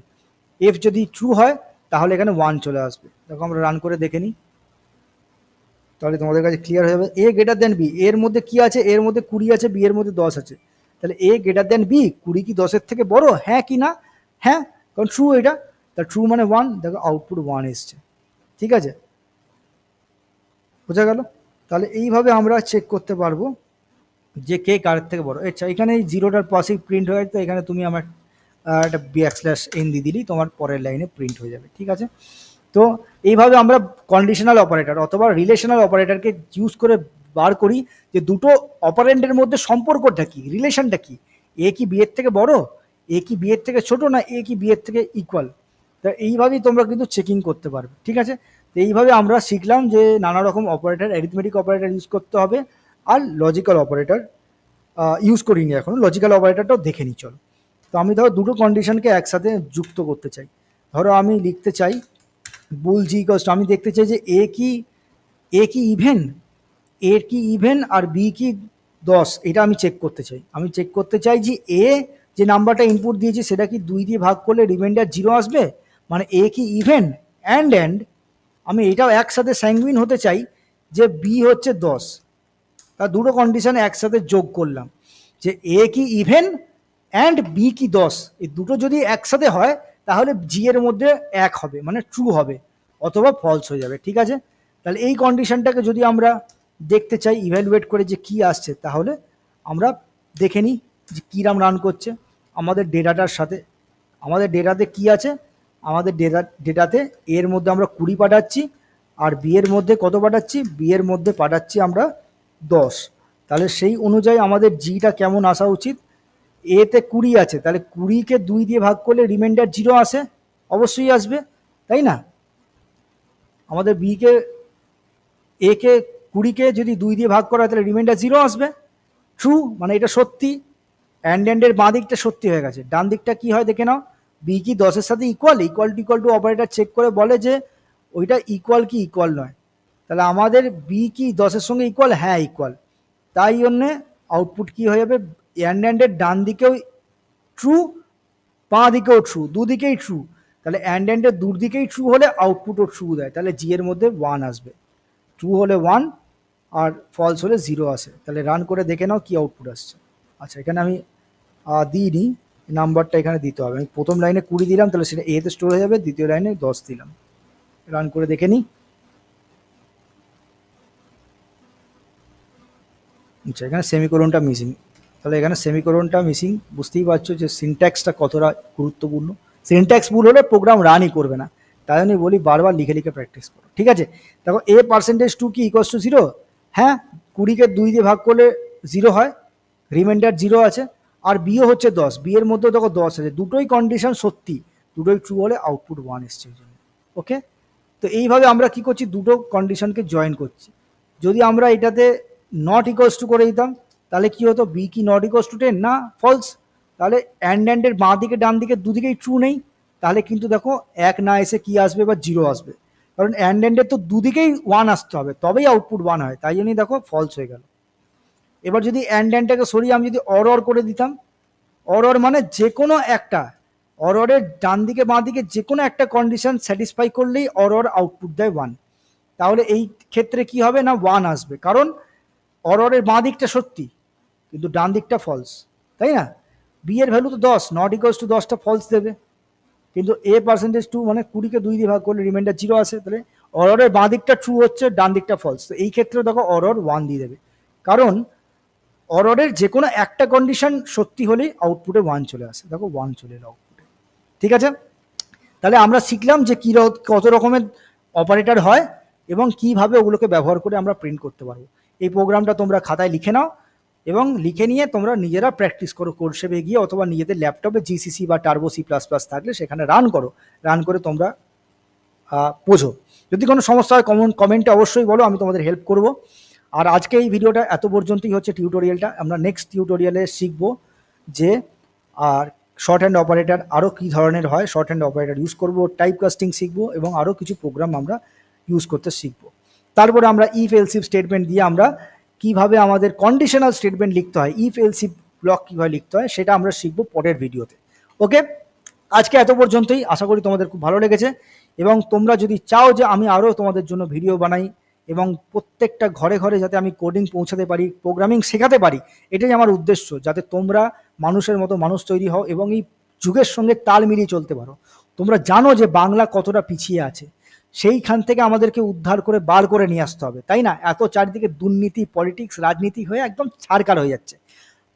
এফ যদি ট্রু হয় তাহলে এখানে 1 চলে আসবে। দেখো আমরা রান করে দেখে নিই, তাহলে তোমাদের কাছে ক্লিয়ার হয়ে যাবে। এ গ্রেটার দেন বি, এর মধ্যে কি আছে, এর মধ্যে 20 আছে, বি এর মধ্যে 10 আছে, তাহলে এ গ্রেটার দেন বি, 20 কি 10-এর থেকে বড়, হ্যাঁ কি না, হ্যাঁ, কারণ ট্রু এটা, তা ট্রু মানে 1, দেখো আউটপুট 1 এসছে। ঠিক আছে, বোঝা গেল? তাহলে এইভাবে আমরা চেক করতে পারবো যে কে কারের থেকে বড়। আচ্ছা, এখানে এই 0টার পাশেই প্রিন্ট হয়ে তো এখানে তুমি আমার একটা ব্যাকস্ল্যাশ এন দিয়ে দিলেই তোমার পরের লাইনে প্রিন্ট হয়ে যাবে। ঠিক আছে, তো এইভাবে আমরা কন্ডিশনাল অপারেটর অথবা রিলেশনাল অপারেটরকে ইউজ করে বার করি যে দুটো অপারেন্টের মধ্যে সম্পর্কটা কি, রিলেশনটা কি, এ কি বি এর থেকে বড়, এ কি বি এর থেকে ছোট, না এ কি বি এর থেকে ইকুয়াল। তা এইভাবেই তোমরা কিন্তু চেকিং করতে পারবে। ঠিক আছে, তো এইভাবে আমরা শিখলাম যে নানা রকম অপারেটর, অ্যারিথমেটিক অপারেটর ইউজ করতে হবে, আর লজিক্যাল অপারেটর ইউজ করিনি এখনো, লজিক্যাল অপারেটরটাও দেখে নিই চলো। তো আমি ধরো দুটো কন্ডিশনকে একসাথে যুক্ত করতে চাই, ধরো আমি লিখতে চাই বুল জি ইকুয়ালস টু, আমি দেখতে চাই যে এ কি ইভেন, এর কি ইভেন আর বি কি 10, এটা আমি চেক করতে চাই। আমি চেক করতে চাই যে এ যে নাম্বারটা ইনপুট দিয়েছে সেটা কি 2 দিয়ে ভাগ করলে রিমাইন্ডার 0 আসবে, মানে এ কি ইভেন অ্যান্ড আমি এটাও একসাথে স্যাঙ্গুইন হতে চাই যে বি হচ্ছে 10। তা দুটো কন্ডিশন একসাথে যোগ করলাম যে এ কি ইভেন অ্যান্ড বি কি 10, এই দুটো যদি একসাথে হয় তাহলে জি এর মধ্যে 1 হবে, মানে ট্রু হবে অথবা ফলস হয়ে যাবে। ঠিক আছে, তাহলে এই কন্ডিশনটাকে যদি আমরা দেখতে চাই ইভ্যালুয়েট করে যে কি আসছে, তাহলে আমরা দেখে নিই যে কীরাম রান করছে আমাদের ডেটাটার সাথে। আমাদের ডেটাতে কি আছে, আমাদের ডেটাতে এর মধ্যে আমরা 20 পাঠাচ্ছি, আর বি এর মধ্যে কত পাঠাচ্ছি, বি এর মধ্যে পাঠাচ্ছি আমরা 10। তাহলে সেই অনুযায়ী আমাদের জিটা কেমন আসা উচিত, এতে 20 আছে, তাহলে 20কে 2 দিয়ে ভাগ করলে রিমাইন্ডার 0 আসে, অবশ্যই আসবে, তাই না? আমাদের বিকে একে 20কে যদি 2 দিয়ে ভাগ করা হয় তাহলে রিমাইন্ডার 0 আসবে, ট্রু, মানে এটা সত্যি। অ্যান্ডের বাঁ দিকটা সত্যি হয়ে গেছে, ডান দিকটা কি হয় দেখে নাও, বি কি 10-এর সাথে ইকুয়াল টু অপারেটর চেক করে বলে যে ওইটা ইকুয়াল কি ইকুয়াল নয়, তাহলে আমাদের বি কি 10-এর সঙ্গে ইকুয়াল, হ্যাঁ ইকুয়াল, তাই জন্যে আউটপুট কি হয়ে যাবে, অ্যান্ডের ডান দিকেও ট্রু, বাঁ দিকেও ট্রু, দুদিকেই ট্রু, তাহলে অ্যান্ডের দুদিকেই ট্রু হলে আউটপুটও ট্রু দেয়, তাহলে জি এর মধ্যে 1 আসবে, ট্রু হলে 1 আর ফলস হলে 0 আসে। তাহলে রান করে দেখে নাও কি আউটপুট আসছে। আচ্ছা, এখানে আমি দিইনি, নাম্বারটা এখানে দিতে হবে, আমি প্রথম লাইনে 20 দিলাম তাহলে সেটা এতে স্টোর হয়ে যাবে, দ্বিতীয় লাইনে 10 দিলাম। রান করে দেখে নিই। আচ্ছা, এখানে সেমিকোলনটা মিসিং, তাহলে এখানে সেমিকোলনটা মিসিং, বুঝতেই পারছো যে সিনট্যাক্সটা কতটা গুরুত্বপূর্ণ। সিনট্যাক্স ভুল হলে প্রোগ্রাম রানই করবে না, তাই জন্যই বলি বারবার লিখে লিখে প্র্যাকটিস করো। ঠিক আছে, দেখো এ পার্সেন্টেজ 2 কি ইকুয়ালস টু 0, হ্যাঁ 20কে 2 দিয়ে ভাগ করলে 0 হয়, রিমাইন্ডার 0 আছে, আর বিও হচ্ছে 10, বি এর মধ্যেও দেখো 10 আছে, দুটোই কন্ডিশন সত্যি, দুটোই ট্রু হলে আউটপুট 1 এসছে ওই জন্য। ওকে, তো এইভাবে আমরা কি করছি, দুটো কন্ডিশনকে জয়েন করছি। যদি আমরা এটাতে নট ইকুয়ালস টু করে দিতাম তাহলে কি হতো, বি কি নট ইকুয়ালস টু 10, না ফলস, তাহলে অ্যান্ডের বাঁ দিকে ডান দিকে দুদিকেই ট্রু নেই, তাহলে কিন্তু দেখো 1 না এসে কি আসবে বা 0 আসবে, কারণ অ্যান্ডের তো দুদিকেই 1 আসতে হবে তবেই আউটপুট 1 হয়, তাই জন্যই দেখো ফলস হয়ে গেল। এবার যদি অ্যান্ডটাকে সরিয়ে আমি যদি অর করে দিতাম, অর মানে যে কোনো একটা, অরের ডান দিকে বাঁ দিকে যে কোনো একটা কন্ডিশন স্যাটিসফাই করলেই অর আউটপুট দেয় 1, তাহলে এই ক্ষেত্রে কি হবে না 1 আসবে, কারণ অররের বাঁ দিকটা সত্যি কিন্তু ডান দিকটা ফলস, তাই না? বি এর ভ্যালু তো 10, নট ইকুয়ালস টু 10টা ফলস দেবে, কিন্তু এ পার্সেন্টেজ 2 মানে 20কে 2 দিয়ে ভাগ করলে রিমাইন্ডার 0 আসে, তাহলে অররের বাঁ দিকটা ট্রু হচ্ছে, ডান দিকটা ফলস। তো এই ক্ষেত্রে দেখো অরর 1 দিয়ে দেবে, কারণ অররের যে কোনো একটা কন্ডিশন সত্যি হলেই আউটপুটে 1 চলে আসে। দেখো 1 চলে এলো আউটপুটে। ঠিক আছে, তাহলে আমরা শিখলাম যে কত রকমের অপারেটর হয় এবং কিভাবে ওগুলোকে ব্যবহার করে আমরা প্রিন্ট করতে পারবো। এই প্রোগ্রামটা তোমরা খাতায় লিখে নাও এবং লিখে নিয়ে তোমরা নিজেরা প্র্যাকটিস করো কোর্সেপে গিয়ে, অথবা নিজেদের ল্যাপটপে জিসিসি বা টার্বো C++ থাকলে সেখানে রান করো, রান করে তোমরা বোঝো। যদি কোনো সমস্যা হয় কমেন্টে অবশ্যই বলো, আমি তোমাদের হেল্প করব। আর আজকে এই ভিডিওটা এত পর্যন্তই হচ্ছে টিউটোরিয়ালটা। আমরা নেক্সট টিউটোরিয়ালে শিখবো যে আর শর্ট হ্যান্ড অপারেটর আরও কী ধরনের হয়, শর্ট হ্যান্ড অপারেটর ইউজ করবো, টাইপ কাস্টিং শিখবো এবং আরও কিছু প্রোগ্রাম আমরা ইউজ করতে শিখবো। তারপরে আমরা ইফ এলস ইফ স্টেটমেন্ট দিয়ে আমরা কিভাবে আমাদের কন্ডিশনাল স্টেটমেন্ট লিখতে হয়, ইফ এলস ইফ ব্লক কীভাবে লিখতে হয় সেটা আমরা শিখবো পরের ভিডিওতে। ওকে, আজকে এত পর্যন্তই। আশা করি তোমাদের খুব ভালো লেগেছে এবং তোমরা যদি চাও যে আমি আরও তোমাদের জন্য ভিডিও বানাই এবং প্রত্যেকটা ঘরে ঘরে যাতে আমি কোডিং পৌঁছাতে পারি, প্রোগ্রামিং শেখাতে পারি, এটাই আমার উদ্দেশ্য, যাতে তোমরা মানুষের মতো মানুষ তৈরি হও এবং এই যুগের সঙ্গে তাল মিলিয়ে চলতে পারো। তোমরা জানো যে বাংলা কতটা পিছিয়ে আছে, সেইখান থেকে আমাদেরকে উদ্ধার করে বার করে নিয়ে আসতে হবে, তাই না? এত চারিদিকে দুর্নীতি, পলিটিক্স, রাজনীতি হয়ে একদম ছারকার হয়ে যাচ্ছে।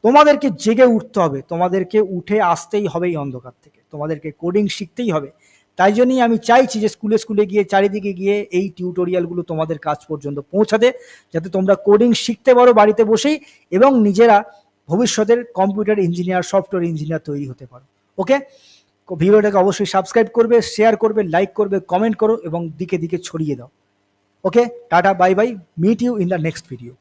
তোমাদেরকে জেগে উঠতে হবে, তোমাদেরকে উঠে আসতেই হবে এই অন্ধকার থেকে, তোমাদেরকে কোডিং শিখতেই হবে। তাই জন্যই আমি চাইছি যে স্কুলে স্কুলে গিয়ে, চারিদিকে গিয়ে এই টিউটোরিয়ালগুলো তোমাদের কাছ পর্যন্ত পৌঁছাতে, যাতে তোমরা কোডিং শিখতে পারো বাড়িতে বসেই এবং নিজেরা ভবিষ্যতের কম্পিউটার ইঞ্জিনিয়ার, সফটওয়্যার ইঞ্জিনিয়ার তৈরি হতে পারো। ওকে, ভিডিওটাকে অবশ্যই সাবস্ক্রাইব করবে, শেয়ার করবে, লাইক করবে, কমেন্ট করো এবং দিকে দিকে ছড়িয়ে দাও। Okay, tata, bye bye, meet you in the next video.